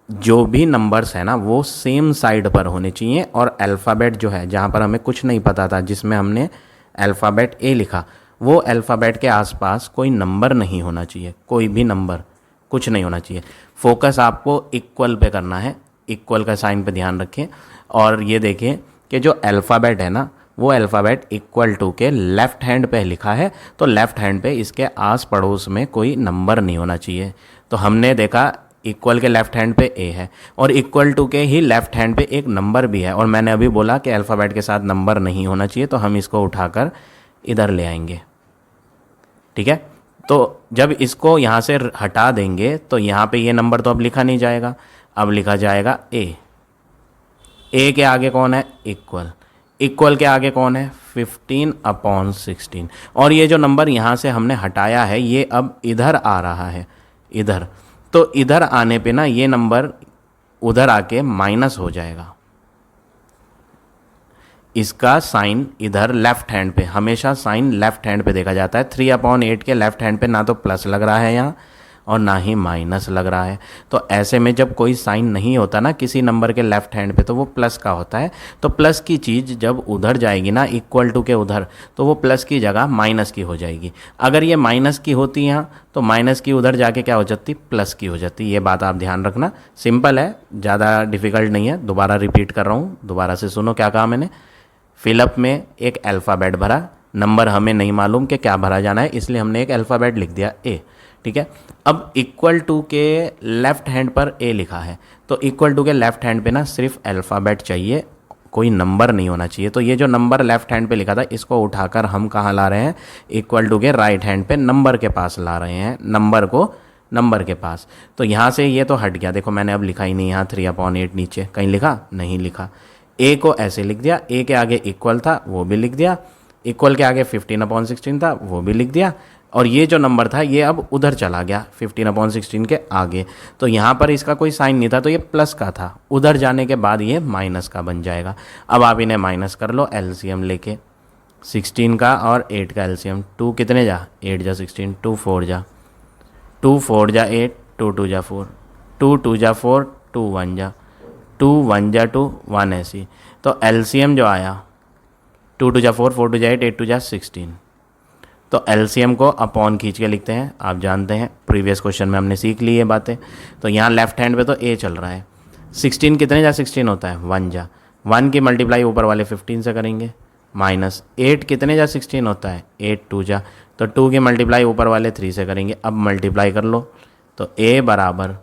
जो भी नंबर्स है ना वो सेम साइड पर होने चाहिए, और अल्फ़ाबेट जो है जहाँ पर हमें कुछ नहीं पता था जिसमें हमने अल्फ़ाबेट ए लिखा, वो अल्फ़ाबेट के आसपास कोई नंबर नहीं होना चाहिए, कोई भी नंबर कुछ नहीं होना चाहिए। फोकस आपको इक्वल पे करना है, इक्वल का साइन पे ध्यान रखें, और ये देखें कि जो अल्फ़ाबेट है ना वो अल्फ़ाबेट इक्वल टू के लेफ़्ट हैंड पे लिखा है, तो लेफ़्ट हैंड पे इसके आस पड़ोस में कोई नंबर नहीं होना चाहिए। तो हमने देखा इक्वल के लेफ़्ट हैंड पे ए है और इक्वल टू के ही लेफ़्ट हैंड पे एक नंबर भी है, और मैंने अभी बोला कि अल्फ़ाबेट के साथ नंबर नहीं होना चाहिए, तो हम इसको उठाकर इधर ले आएंगे। ठीक है, तो जब इसको यहाँ से हटा देंगे तो यहाँ पे ये नंबर तो अब लिखा नहीं जाएगा, अब लिखा जाएगा ए के आगे कौन है? इक्वल। इक्वल के आगे कौन है? 15/16। और ये जो नंबर यहाँ से हमने हटाया है ये अब इधर आ रहा है, इधर। तो इधर आने पे ना ये नंबर उधर आके माइनस हो जाएगा। इसका साइन इधर लेफ्ट हैंड पे, हमेशा साइन लेफ्ट हैंड पे देखा जाता है। 3/8 के लेफ्ट हैंड पे ना तो प्लस लग रहा है यहाँ और ना ही माइनस लग रहा है। तो ऐसे में जब कोई साइन नहीं होता ना किसी नंबर के लेफ्ट हैंड पे तो वो प्लस का होता है। तो प्लस की चीज़ जब उधर जाएगी ना इक्वल टू के उधर, तो वो प्लस की जगह माइनस की हो जाएगी। अगर ये माइनस की होती यहाँ तो माइनस की उधर जाके क्या हो जाती? प्लस की हो जाती। ये बात आप ध्यान रखना, सिंपल है, ज़्यादा डिफ़िकल्ट नहीं है। दोबारा रिपीट कर रहा हूँ, दोबारा से सुनो क्या कहा मैंने। फिलअप में एक अल्फ़ाबेट भरा, नंबर हमें नहीं मालूम कि क्या भरा जाना है, इसलिए हमने एक अल्फ़ाबेट लिख दिया ए। ठीक है, अब इक्वल टू के लेफ़्ट हैंड पर ए लिखा है, तो इक्वल टू के लेफ़्ट हैंड पे ना सिर्फ अल्फ़ाबेट चाहिए, कोई नंबर नहीं होना चाहिए। तो ये जो नंबर लेफ़्ट हैंड पे लिखा था इसको उठाकर हम कहाँ ला रहे हैं? इक्वल टू के राइट हैंड पे नंबर के पास ला रहे हैं, नंबर को नंबर के पास। तो यहाँ से ये तो हट गया, देखो मैंने अब लिखा ही नहीं यहाँ 3/8 नीचे, कहीं लिखा? नहीं लिखा। ए को ऐसे लिख दिया, ए के आगे इक्वल था वो भी लिख दिया, इक्वल के आगे 15/16 था वो भी लिख दिया, और ये जो नंबर था ये अब उधर चला गया 15/16 के आगे। तो यहाँ पर इसका कोई साइन नहीं था तो ये प्लस का था, उधर जाने के बाद ये माइनस का बन जाएगा। अब आप इन्हें माइनस कर लो एलसीएम लेके, 16 का और 8 का एलसीएम। 2 कितने जा? 8 जा 16, 2 4 जा, 2 4 जा 8, 2 2 जा 4, 2 2 जा 4, 2 1 जा, 2 1 जा 2, 1 ऐसी। तो एलसीएम जो आया 2 2 जा 4, 4 2 जा 8, 8 2 जा 16। तो एलसीएम को अपॉन खींच के लिखते हैं, आप जानते हैं प्रीवियस क्वेश्चन में हमने सीख ली ये बातें। तो यहाँ लेफ्ट हैंड पे तो ए चल रहा है, 16 कितने जा 16 होता है? 1 जा, 1 की मल्टीप्लाई ऊपर वाले 15 से करेंगे, माइनस 8 कितने जा 16 होता है? 8 2 जा, तो 2 की मल्टीप्लाई ऊपर वाले 3 से करेंगे। अब मल्टीप्लाई कर लो, तो ए बराबर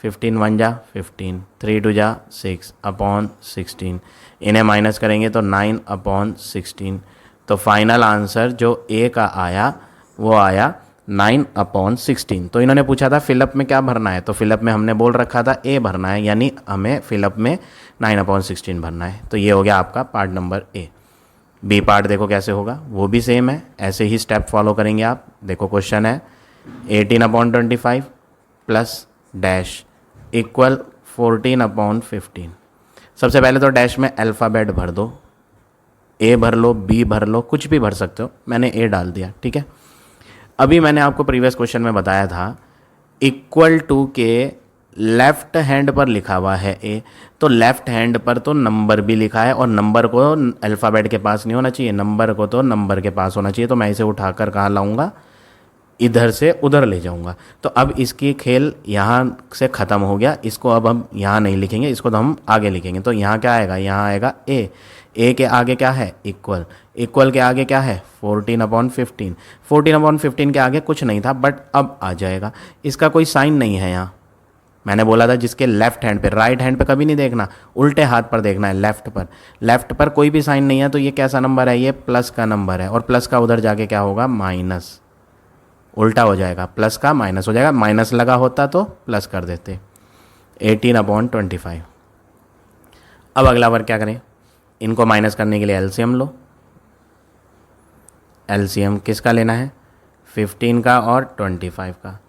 15 1 जा 15, 3 2 जा 6/16, इन्हें माइनस करेंगे तो 9/16। तो फाइनल आंसर जो ए का आया वो आया 9/16। तो इन्होंने पूछा था फिलअप में क्या भरना है, तो फिलअप में हमने बोल रखा था ए भरना है, यानी हमें फिलअप में 9/16 भरना है। तो ये हो गया आपका part number A. B part देखो कैसे होगा, वो भी सेम है, ऐसे ही स्टेप फॉलो करेंगे आप। देखो क्वेश्चन है 18/25 प्लस डैश इक्वल 14/15। सबसे पहले तो डैश में अल्फ़ाबेट भर दो, ए भर लो, बी भर लो, कुछ भी भर सकते हो, मैंने ए डाल दिया। ठीक है, अभी मैंने आपको प्रीवियस क्वेश्चन में बताया था इक्वल टू के लेफ्ट हैंड पर लिखा हुआ है ए, तो लेफ्ट हैंड पर तो नंबर भी लिखा है और नंबर को अल्फ़ाबेट के पास नहीं होना चाहिए, नंबर को तो नंबर के पास होना चाहिए। तो मैं इसे उठाकर कहाँ लाऊंगा? इधर से उधर ले जाऊंगा। तो अब इसकी खेल यहाँ से ख़त्म हो गया, इसको अब हम यहाँ नहीं लिखेंगे, इसको तो हम आगे लिखेंगे। तो यहाँ क्या आएगा? यहाँ आएगा ए के आगे क्या है? इक्वल, इक्वल के आगे क्या है? 14/15, 14/15 के आगे कुछ नहीं था बट अब आ जाएगा। इसका कोई साइन नहीं है यहाँ, मैंने बोला था जिसके लेफ्ट हैंड पे, राइट हैंड पे कभी नहीं देखना, उल्टे हाथ पर देखना है, लेफ्ट पर। लेफ्ट पर कोई भी साइन नहीं है तो ये कैसा नंबर है? ये प्लस का नंबर है, और प्लस का उधर जाके क्या होगा? माइनस, उल्टा हो जाएगा, प्लस का माइनस हो जाएगा। माइनस लगा होता तो प्लस कर देते, 18/25। अब अगला वर्क क्या करें? इनको माइनस करने के लिए एलसीएम लो। एलसीएम किसका लेना है? 15 का और 25 का।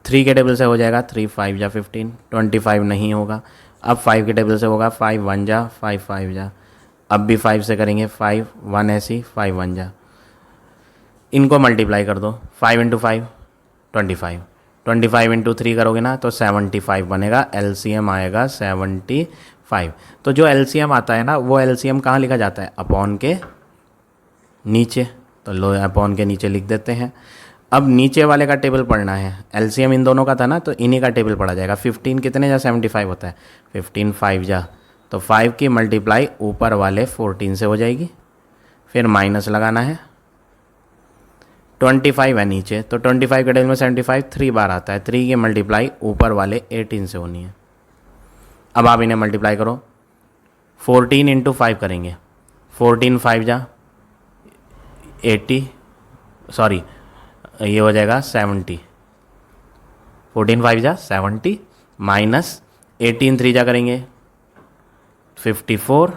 3 के टेबल से हो जाएगा 3 5 जा 15, 25 नहीं होगा। अब 5 के टेबल से होगा 5 1 जा 5 5 जा, अब भी 5 से करेंगे 5 1 ऐसी 5 1 जा। इनको मल्टीप्लाई कर दो, 5 × 5 25, 25 × 3 करोगे ना तो 75 बनेगा, एलसीएम आएगा 75। तो जो एलसीएम आता है ना वो एलसीएम कहाँ लिखा जाता है? अपॉन के नीचे। तो लो अपॉन के नीचे लिख देते हैं। अब नीचे वाले का टेबल पढ़ना है, एलसीएम इन दोनों का था ना तो इन्हीं का टेबल पढ़ा जाएगा। 15 कितने जा 75 होता है? 15 5 जा, तो 5 की मल्टीप्लाई ऊपर वाले 14 से हो जाएगी, फिर माइनस लगाना है, 25 है नीचे, तो 25 के टेबल में 75 3 बार आता है, 3 की मल्टीप्लाई ऊपर वाले 18 से होनी है। अब आप इन्हें मल्टीप्लाई करो, 14 इंटू 5 करेंगे, 14 5 जा 80, सॉरी ये हो जाएगा 70, 14 5 जा 70 माइनस 18 3 जा करेंगे 54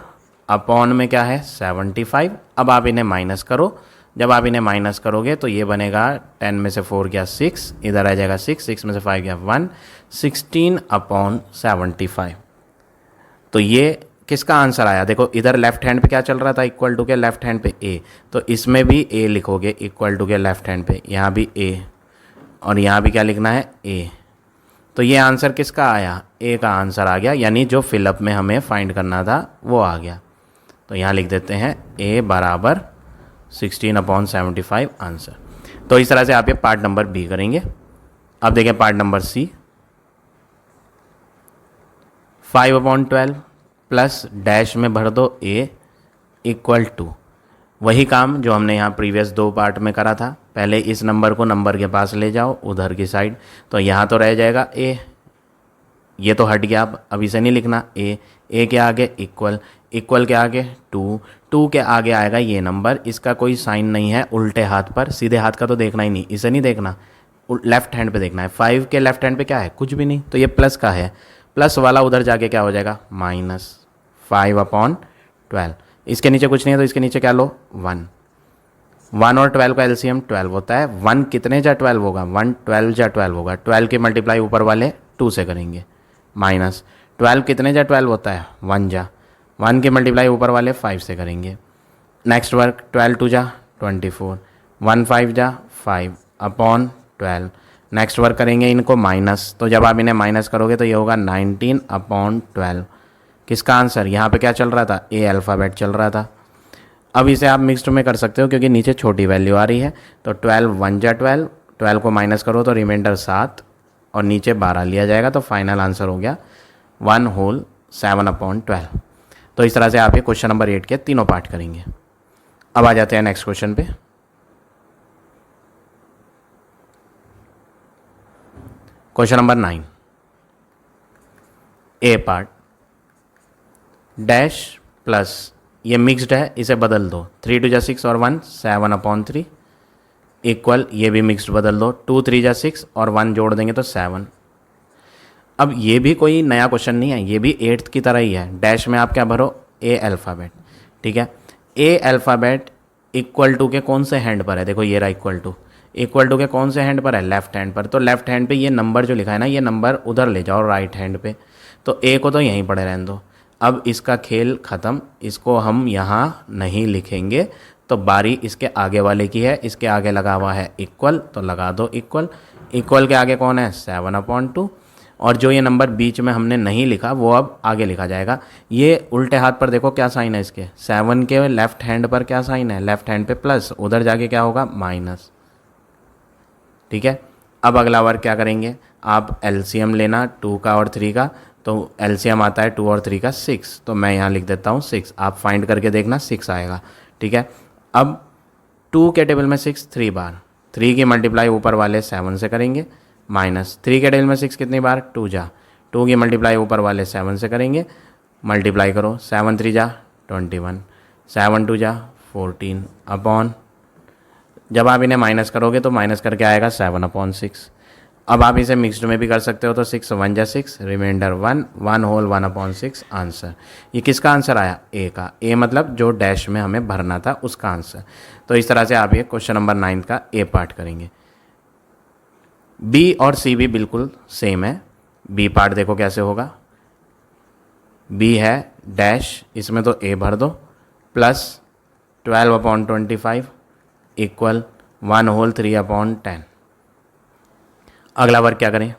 अपॉन में क्या है 75। अब आप इन्हें माइनस करो, जब आप इन्हें माइनस करोगे तो ये बनेगा 10 में से 4 गया 6, इधर आ जाएगा 6, 6 में से 5 गया 1, 16 अपॉन 75। तो ये किसका आंसर आया? देखो इधर लेफ्ट हैंड पे क्या चल रहा था, इक्वल टू के लेफ्ट हैंड पे ए, तो इसमें भी ए लिखोगे इक्वल टू के लेफ्ट हैंड पे, यहाँ भी ए और यहाँ भी क्या लिखना है ए। तो ये आंसर किसका आया? ए का आंसर आ गया, यानी जो फिलअप में हमें फाइंड करना था वो आ गया। तो यहाँ लिख देते हैं ए बराबर 16 अपॉन 75 आंसर। तो इस तरह से आप ये पार्ट नंबर बी करेंगे। अब देखें part number C, 5 upon 12 plus dash में भर दो ए इक्वल टू, वही काम जो हमने यहाँ प्रीवियस 2 पार्ट में करा था। पहले इस नंबर को नंबर के पास ले जाओ उधर की साइड, तो यहाँ तो रह जाएगा ए, ये तो हट गया, अब इसे नहीं लिखना, ए के आगे इक्वल, इक्वल के आगे 2, 2 के आगे आएगा ये नंबर, इसका कोई साइन नहीं है उल्टे हाथ पर, सीधे हाथ का तो देखना ही नहीं, इसे नहीं देखना, लेफ्ट हैंड पे देखना है। 5 के लेफ्ट हैंड पे क्या है? कुछ भी नहीं, तो ये प्लस का है, प्लस वाला उधर जाके क्या हो जाएगा माइनस 5 अपॉन 12। इसके नीचे कुछ नहीं है तो इसके नीचे क्या लो 1, 1 और 12 का एलसीएम 12 होता है। 1 कितने जा 12 होगा, 1 12 जा 12 होगा, 12 की मल्टीप्लाई ऊपर वाले 2 से करेंगे, माइनस 12 कितने जा 12 होता है 1 जा, 1 की मल्टीप्लाई ऊपर वाले 5 से करेंगे। नेक्स्ट वर्क 12 2 जा 24, 1 5 जा 5 अपॉन 12। नेक्स्ट वर्क करेंगे इनको माइनस, तो जब आप इन्हें माइनस करोगे तो ये होगा 19 अपॉन 12। किसका आंसर? यहाँ पे क्या चल रहा था? ए अल्फ़ाबेट चल रहा था। अब इसे आप मिक्स्ड में कर सकते हो क्योंकि नीचे छोटी वैल्यू आ रही है, तो 12 1 जा 12, 12 को माइनस करो तो रिमाइंडर 7 और नीचे 12 लिया जाएगा, तो फाइनल आंसर हो गया 1 होल 7 अपॉन 12। तो इस तरह से आप ये क्वेश्चन नंबर 8 के तीनों पार्ट करेंगे। अब आ जाते हैं नेक्स्ट क्वेश्चन पे। क्वेश्चन नंबर 9, ए पार्ट, डैश प्लस ये मिक्स्ड है, इसे बदल दो, 3 2 जा 6 और 1 7 अपॉन 3 इक्वल, ये भी मिक्स्ड बदल दो, 2 3 जा 6 और 1 जोड़ देंगे तो 7। अब ये भी कोई नया क्वेश्चन नहीं है, ये भी 8th की तरह ही है। डैश में आप क्या भरो? ए अल्फ़ाबेट, ठीक है। ए अल्फ़ाबेट इक्वल टू के कौन से हैंड पर है? देखो ये रहा इक्वल टू, इक्वल टू के कौन से हैंड पर है? लेफ्ट हैंड पर। तो लेफ्ट हैंड पे ये नंबर जो लिखा है ना, ये नंबर उधर ले जाओ राइट हैंड पे, तो ए को तो यहीं पड़े रहने दो। अब इसका खेल ख़त्म, इसको हम यहाँ नहीं लिखेंगे, तो बारी इसके आगे वाले की है। इसके आगे लगा हुआ है इक्वल, तो लगा दो इक्वल, इक्वल के आगे कौन है 7 अपॉन 2, और जो ये नंबर बीच में हमने नहीं लिखा वो अब आगे लिखा जाएगा। ये उल्टे हाथ पर देखो क्या साइन है इसके, 7 के लेफ्ट हैंड पर क्या साइन है? लेफ्ट हैंड पे प्लस, उधर जाके क्या होगा माइनस, ठीक है। अब अगला वर्क क्या करेंगे? आप एलसीएम लेना 2 का और 3 का, तो एलसीएम आता है 2 और 3 का 6, तो मैं यहाँ लिख देता हूँ 6, आप फाइंड करके देखना 6 आएगा, ठीक है। अब 2 के टेबल में 6 3 बार, 3 की मल्टीप्लाई ऊपर वाले 7 से करेंगे, माइनस 3 के टेबल में 6 कितनी बार? 2 जा, 2 की मल्टीप्लाई ऊपर वाले 7 से करेंगे, मल्टीप्लाई करो, 7 3 जा 21, 7 2 जा 14 अपॉन, जब आप इन्हें माइनस करोगे तो माइनस करके आएगा 7 अपॉन 6। अब आप इसे मिक्स्ड में भी कर सकते हो, तो 6 1 जा 6, रिमाइंडर 1, 1 होल 1 अपॉन 6 आंसर। ये किसका आंसर आया? ए का। ए मतलब जो डैश में हमें भरना था उसका आंसर। तो इस तरह से आप ये क्वेश्चन नंबर 9 का ए पार्ट करेंगे। बी और सी भी बिल्कुल सेम है। बी पार्ट देखो कैसे होगा, बी है डैश, इसमें तो ए भर दो, plus 12 upon 25 equal 1 whole 3 upon 10। अगला वर्क क्या करें?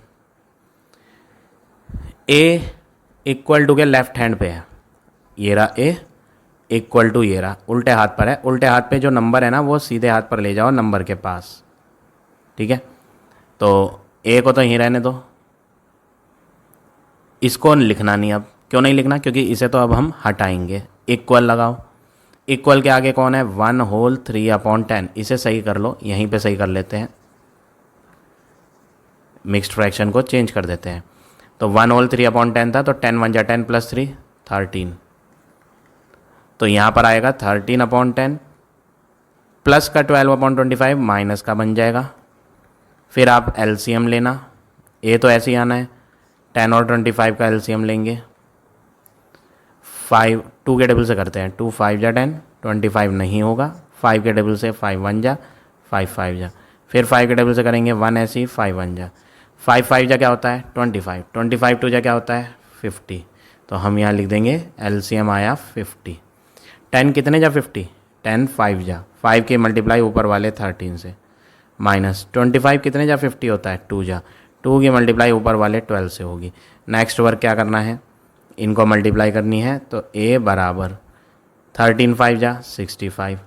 ए इक्वल टू के लेफ्ट हैंड पे है, ये रहा ए इक्वल टू, ये रहा उल्टे हाथ पर है। उल्टे हाथ पे जो नंबर है ना वो सीधे हाथ पर ले जाओ नंबर के पास, ठीक है। तो ए को तो यहीं रहने दो, इसको लिखना नहीं। अब क्यों नहीं लिखना? क्योंकि इसे तो अब हम हटाएंगे। इक्वल लगाओ, इक्वल के आगे कौन है, 1/3/10। इसे सही कर लो, यहीं पे सही कर लेते हैं, मिक्स्ड फ्रैक्शन को चेंज कर देते हैं। तो 1/3/10 था, तो 10 1 जा 10 + 3 13। तो यहाँ पर आएगा 13/10 प्लस का 12/25 माइनस का बन जाएगा। फिर आप एलसीएम लेना, ए तो ऐसे ही आना है, 10 और 25 का एलसीएम लेंगे। 5 2 के टेबल से करते हैं, 2 5 जा 10, 25 नहीं होगा, 5 के टेबल से 5 1 जा 5 5 जा, फिर 5 के टेबल से करेंगे 1 ऐसे ही 5 1 जा 5 5 जा क्या होता है 25, 25 2 जा क्या होता है 50। तो हम यहाँ लिख देंगे एलसीएम आया 50। 10 कितने जा 50, 10 5 जा, 5 के मल्टीप्लाई ऊपर वाले 13 से, माइनस 25 कितने जा 50 होता है 2 जा, 2 की मल्टीप्लाई ऊपर वाले 12 से होगी। नेक्स्ट वर्क क्या करना है, इनको मल्टीप्लाई करनी है, तो a बराबर 13 5 जा 65,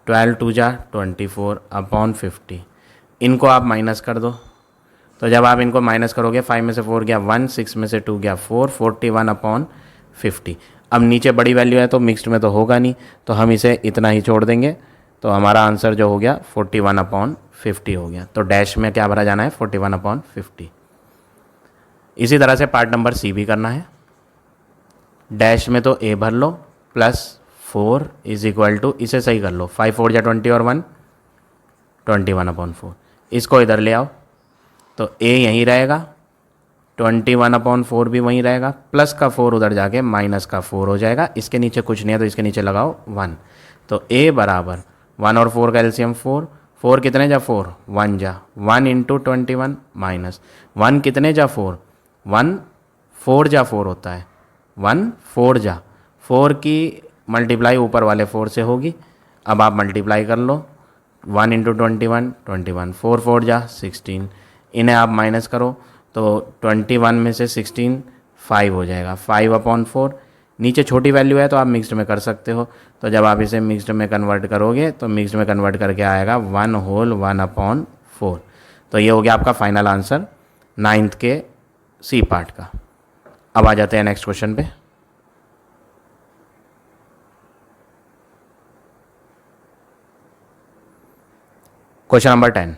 12 2 जा 24/50। इनको आप माइनस कर दो, तो जब आप इनको माइनस करोगे 5 में से 4 गया 1, 6 में से 2 गया 4, 41/50। अब नीचे बड़ी वैल्यू है तो मिक्स्ड में तो होगा नहीं, तो हम इसे इतना ही छोड़ देंगे, तो हमारा आंसर जो हो गया 41/50 हो गया। तो डैश में क्या भरा जाना है 41/50। इसी तरह से पार्ट नंबर सी भी करना है। डैश में तो ए भर लो, प्लस 4 = इसे सही कर लो, 5 4 जा 20 और 1 21/4। इसको इधर ले आओ, तो ए यहीं रहेगा, 21/4 भी वहीं रहेगा, प्लस का 4 उधर जाके माइनस का 4 हो जाएगा। इसके नीचे कुछ नहीं है तो इसके नीचे लगाओ 1। तो ए बराबर 1 और 4 का एलसीएम 4, 4 कितने जा 4 1 जा 1 × 21 माइनस 1 कितने जा 4 1 4 जा 4 होता है, 1 4 जा 4 की मल्टीप्लाई ऊपर वाले 4 से होगी। अब आप मल्टीप्लाई कर लो, 1 × 21 21, 4 4 जा 16। इन्हें आप माइनस करो तो 21 में से 16 5 हो जाएगा, 5/4। नीचे छोटी वैल्यू है तो आप मिक्स्ड में कर सकते हो, तो जब आप इसे मिक्स्ड में कन्वर्ट करोगे तो मिक्स्ड में कन्वर्ट करके आएगा 1/4। तो ये हो गया आपका फाइनल आंसर 9th के सी पार्ट का। अब आ जाते हैं नेक्स्ट क्वेश्चन पे। क्वेश्चन नंबर 10,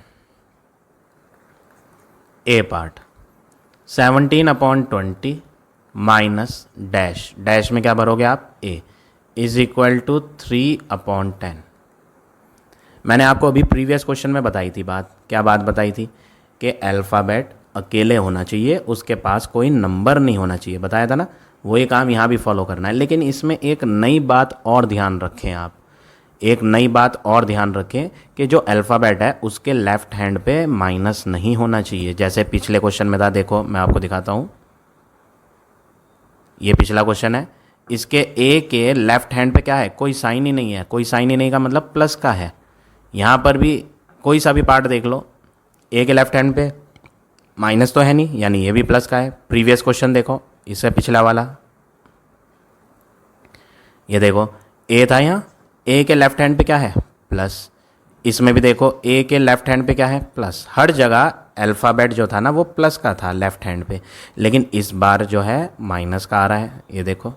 ए पार्ट 17/20 माइनस डैश, डैश में क्या भरोगे आप a = 3/10। मैंने आपको अभी प्रीवियस क्वेश्चन में बताई थी बात, क्या बात बताई थी कि अल्फ़ाबेट अकेले होना चाहिए, उसके पास कोई नंबर नहीं होना चाहिए, बताया था ना। वही काम यहाँ भी फॉलो करना है, लेकिन इसमें एक नई बात और ध्यान रखें आप, एक नई बात और ध्यान रखें कि जो अल्फ़ाबेट है उसके लेफ़्ट हैंड पे माइनस नहीं होना चाहिए। जैसे पिछले क्वेश्चन में था, देखो मैं आपको दिखाता हूँ, ये पिछला क्वेश्चन है, इसके ए के लेफ़्ट हैंड पे क्या है, कोई साइन ही नहीं है। कोई साइन ही नहीं का मतलब प्लस का है। यहाँ पर भी कोई सा भी पार्ट देख लो, ए के लेफ़्ट हैंड पे माइनस तो है नहीं, यानी ये भी प्लस का है। प्रीवियस क्वेश्चन देखो, इससे पिछला वाला, ये देखो ए था, यहाँ ए के लेफ़्ट हैंड पे क्या है प्लस, इसमें भी देखो ए के लेफ़्ट हैंड पे क्या है प्लस। हर जगह अल्फ़ाबेट जो था ना वो प्लस का था लेफ़्ट हैंड पे, लेकिन इस बार जो है माइनस का आ रहा है। ये देखो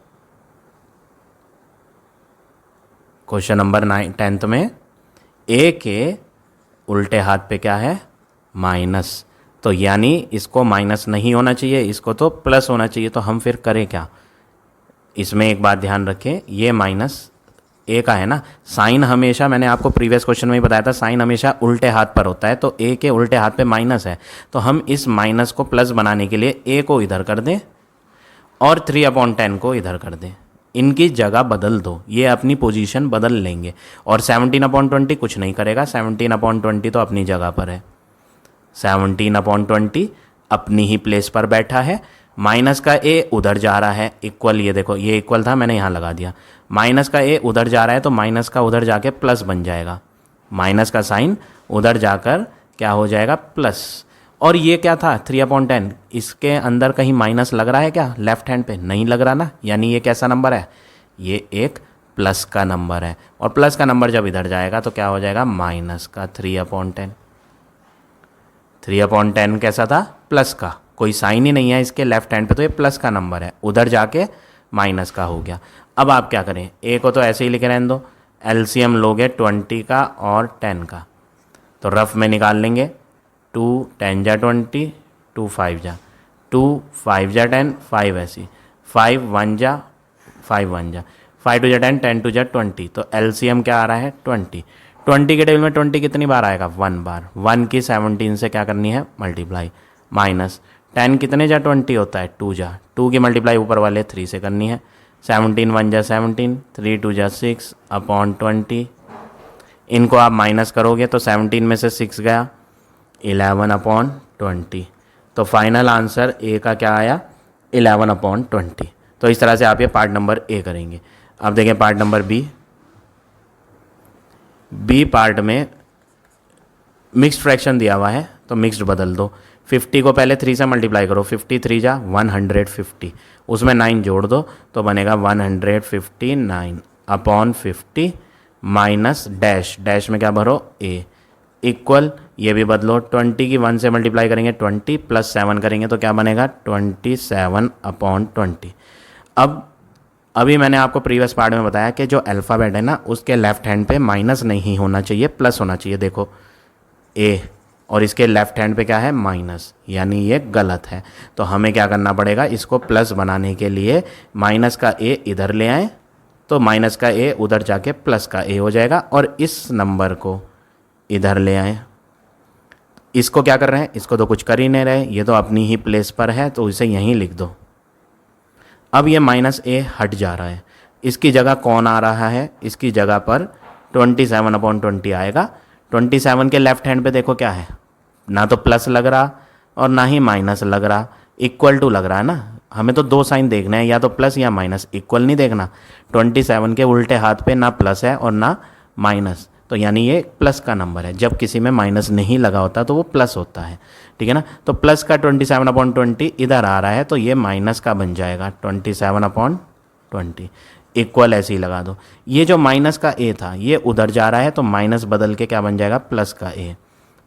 क्वेश्चन नंबर 10th में ए के उल्टे हाथ पे क्या है माइनस, तो यानी इसको माइनस नहीं होना चाहिए, इसको तो प्लस होना चाहिए। तो हम फिर करें क्या, इसमें एक बात ध्यान रखें, ये माइनस ए का है ना, साइन हमेशा, मैंने आपको प्रीवियस क्वेश्चन में ही बताया था, साइन हमेशा उल्टे हाथ पर होता है, तो ए के उल्टे हाथ पे माइनस है, तो हम इस माइनस को प्लस बनाने के लिए ए को इधर कर दें और 3/10 को इधर कर दें, इनकी जगह बदल दो, ये अपनी पोजीशन बदल लेंगे। और 17/20 कुछ नहीं करेगा, 17/20 तो अपनी जगह पर है, 17/20 अपनी ही प्लेस पर बैठा है। माइनस का ए उधर जा रहा है, इक्वल, ये देखो ये इक्वल था, मैंने यहाँ लगा दिया, माइनस का ए उधर जा रहा है तो माइनस का उधर जाके प्लस बन जाएगा, माइनस का साइन उधर जाकर क्या हो जाएगा प्लस। और ये क्या था 3/10, इसके अंदर कहीं माइनस लग रहा है क्या लेफ्ट हैंड पे, नहीं लग रहा ना, यानी ये कैसा नंबर है, ये एक प्लस का नंबर है। और प्लस का नंबर जब इधर जाएगा तो क्या हो जाएगा माइनस का 3/10। 3/10 कैसा था प्लस का, कोई साइन ही नहीं है इसके लेफ्ट हैंड पे, तो ये प्लस का नंबर है, उधर जाके माइनस का हो गया। अब आप क्या करें, ए को तो ऐसे ही लिखे रहने दो, एलसीएम लोगे 20 का और 10 का, तो रफ में निकाल लेंगे। 2 10 जा 20, 2 5 जा 2, 5 जा 10, 5 ऐसी, 5 1 जा 5 1 जा, 5 2 जा 10, 10 2 जा 20, तो एलसीएम क्या आ रहा है 20। 20 के टेबल में 20 कितनी बार आएगा 1 बार, 1 की 17 से क्या करनी है मल्टीप्लाई, माइनस 10 कितने जा 20 होता है 2 जा, 2 की मल्टीप्लाई ऊपर वाले 3 से करनी है, 17 1 जा 17, 3 2 जा 6 अपॉन 20। इनको आप माइनस करोगे तो 17 में से 6 गया 11 अपॉन 20, तो फाइनल आंसर ए का क्या आया 11 अपॉन 20। तो इस तरह से आप ये पार्ट नंबर ए करेंगे। अब देखें पार्ट नंबर बी पार्ट में मिक्स्ड फ्रैक्शन दिया हुआ है तो मिक्स्ड बदल दो। 50 को पहले 3 से मल्टीप्लाई करो, 53 जा 150, उसमें 9 जोड़ दो तो बनेगा 159 अपॉन 50 माइनस डैश, डैश में क्या भरो ए, इक्वल ये भी बदलो, 20 की 1 से मल्टीप्लाई करेंगे 20 प्लस 7 करेंगे तो क्या बनेगा 27 अपॉन 20। अब अभी मैंने आपको प्रीवियस पार्ट में बताया कि जो अल्फ़ाबेट है ना उसके लेफ्ट हैंड पे माइनस नहीं होना चाहिए, प्लस होना चाहिए। देखो ए और इसके लेफ्ट हैंड पे क्या है माइनस, यानी ये गलत है। तो हमें क्या करना पड़ेगा, इसको प्लस बनाने के लिए माइनस का ए इधर ले आए तो माइनस का ए उधर जाके प्लस का ए हो जाएगा, और इस नंबर को इधर ले आए। इसको क्या कर रहे हैं, इसको तो कुछ कर ही नहीं रहे, ये तो अपनी ही प्लेस पर है तो इसे यहीं लिख दो। अब ये माइनस ए हट जा रहा है, इसकी जगह कौन आ रहा है, इसकी जगह पर 27 अपॉन 20 आएगा। 27 के लेफ्ट हैंड पे देखो क्या है, ना तो प्लस लग रहा और ना ही माइनस लग रहा, इक्वल टू लग रहा है ना। हमें तो दो साइन देखना है, या तो प्लस या माइनस, इक्वल नहीं देखना। 27 के उल्टे हाथ पे ना प्लस है और ना माइनस, तो यानी ये प्लस का नंबर है। जब किसी में माइनस नहीं लगा होता तो वो प्लस होता है, ठीक है ना। तो प्लस का 27 अपॉन 20 इधर आ रहा है तो ये माइनस का बन जाएगा 27 अपॉन 20, इक्वल ऐसे ही लगा दो। ये जो माइनस का ए था ये उधर जा रहा है तो माइनस बदल के क्या बन जाएगा प्लस का ए।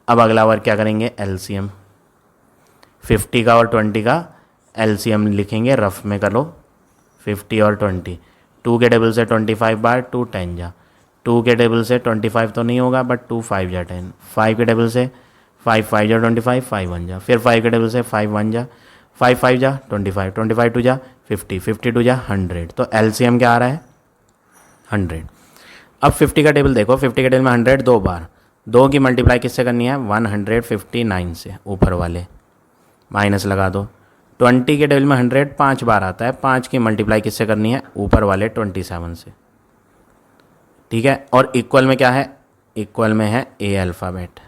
अब अगला वर्क क्या करेंगे, एलसीएम 50 का और 20 का एलसीएम लिखेंगे, रफ में करो 50 और 20। 2 के टेबल से 25 बार 2 10 जा, 2 के टेबल से 25 तो नहीं होगा बट 2 5 जा 10, 5 के टेबल से 5 5 जा 25, 5 1 जा, फिर 5 के टेबल से 5 1 जा, 5 5 जा 25, 25 2 जा 50, 52 जा 100, तो एलसीएम क्या आ रहा है 100। अब 50 का टेबल देखो, 50 के टेबल में 100 दो बार, 2 की मल्टीप्लाई किससे करनी है 159 से, ऊपर वाले माइनस लगा दो। 20 के टेबल में 100 5 बार आता है, 5 की मल्टीप्लाई किससे करनी है ऊपर वाले 27 से, ठीक है। और इक्वल में क्या है, इक्वल में है ए अल्फ़ाबेट।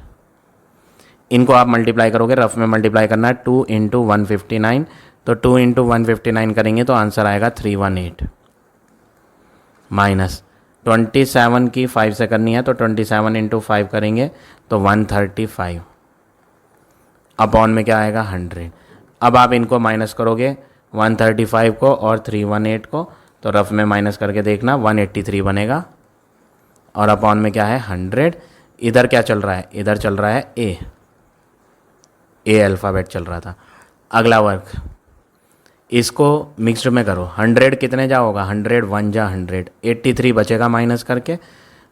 इनको आप मल्टीप्लाई करोगे, रफ में मल्टीप्लाई करना है 2 इंटू 159, तो 2 इंटू 159 करेंगे तो आंसर आएगा 318, माइनस 27 की 5 से करनी है तो 27 इंटू 5 करेंगे तो 135, अपॉन में क्या आएगा 100। अब आप इनको माइनस करोगे 135 को और 318 को, तो रफ में माइनस करके देखना 183 बनेगा, और अपॉन में क्या है 100। इधर क्या चल रहा है, इधर चल रहा है ए अल्फ़ाबेट चल रहा था। अगला वर्क, इसको मिक्स्ड में करो, 100 कितने जा होगा 100 1 जा 100, 83 बचेगा माइनस करके,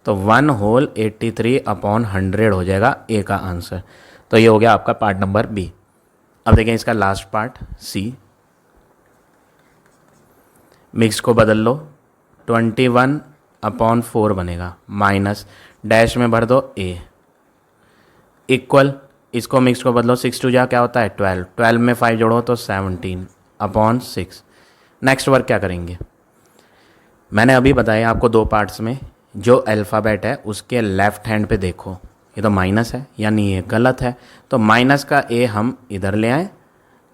तो 1 होल 83 अपॉन 100 हो जाएगा ए का आंसर। तो ये हो गया आपका पार्ट नंबर बी। अब देखें इसका लास्ट पार्ट सी, मिक्स को बदल लो, 21 अपॉन 4 बनेगा, माइनस डैश में भर दो ए, इक्वल इसको मिक्स को बदलो, 6 2 जा क्या होता है 12, 12 में 5 जोड़ो तो 17 अपॉन 6। नेक्स्ट वर्क क्या करेंगे, मैंने अभी बताया आपको दो पार्ट्स में, जो अल्फ़ाबेट है उसके लेफ्ट हैंड पे देखो, ये तो माइनस है यानी ये गलत है, तो माइनस का ए हम इधर ले आए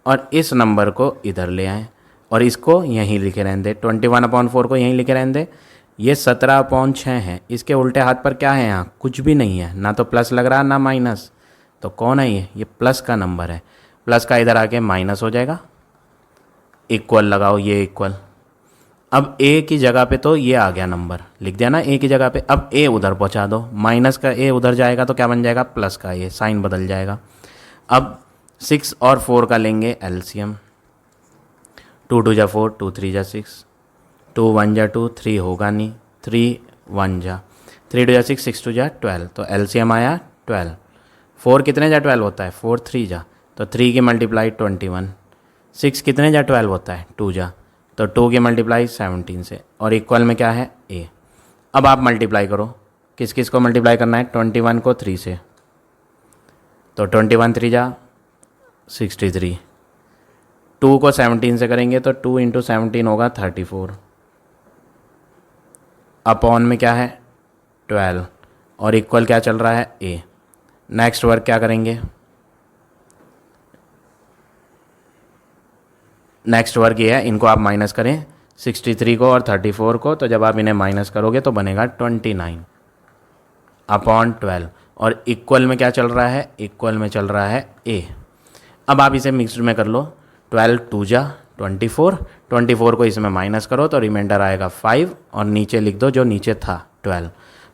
और इस नंबर को इधर ले आए और इसको यहीं लिखे रहने दे, 21 अपॉन 4 को यहीं लिखे रहने दे। ये 17 अपॉन 6 है, इसके उल्टे हाथ पर क्या है, यहाँ कुछ भी नहीं है, ना तो प्लस लग रहा ना माइनस, तो कौन है ये प्लस का नंबर है। प्लस का इधर आके माइनस हो जाएगा, इक्वल लगाओ, ये इक्वल। अब ए की जगह पे तो ये आ गया नंबर, लिख दिया ना ए की जगह पे। अब ए उधर पहुंचा दो, माइनस का ए उधर जाएगा तो क्या बन जाएगा प्लस का ए, साइन बदल जाएगा। अब 6 और 4 का लेंगे एलसीएम, 2 2 जा 4, 2 3 जा 6, 2 1 जा 2, 3 होगा नहीं, 3 1 जा, 3 टू जा 6, 6 टू जा 12, तो LCM आया 12। 4 कितने जा 12 होता है, 4 3 जा, तो 3 की मल्टीप्लाई 21। 6 कितने जा 12 होता है, 2 जा, तो 2 की मल्टीप्लाई 17 से, और इक्वल में क्या है A। अब आप मल्टीप्लाई करो, किस किस को मल्टीप्लाई करना है, 21 को 3 से, तो 21 3 जा 63। 2 को 17 से करेंगे तो 2 इंटू 17 होगा 34, अपॉन में क्या है 12, और इक्वल क्या चल रहा है A। नेक्स्ट वर्क क्या करेंगे, नेक्स्ट वर्क ये है, इनको आप माइनस करें 63 को और 34 को, तो जब आप इन्हें माइनस करोगे तो बनेगा 29 अपॉन 12, और इक्वल में क्या चल रहा है, इक्वल में चल रहा है A। अब आप इसे मिक्सड में कर लो, 12 2 जा 24, 24 को इसमें माइनस करो तो रिमाइंडर आएगा 5, और नीचे लिख दो जो नीचे था 12,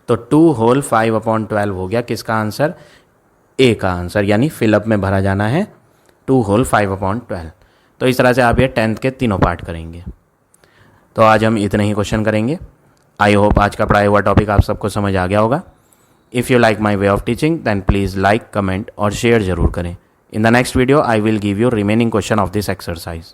तो 2 होल 5 अपॉन 12 हो गया किसका आंसर, A का आंसर, यानी फिलअप में भरा जाना है 2 होल 5 अपॉन 12। तो इस तरह से आप ये 10th के तीनों पार्ट करेंगे। तो आज हम इतने ही क्वेश्चन करेंगे। आई होप आज का पढ़ाया हुआ टॉपिक आप सबको समझ आ गया होगा। If you like my way of teaching then please like, comment और शेयर ज़रूर करें। In the next video I will give you remaining question of this exercise.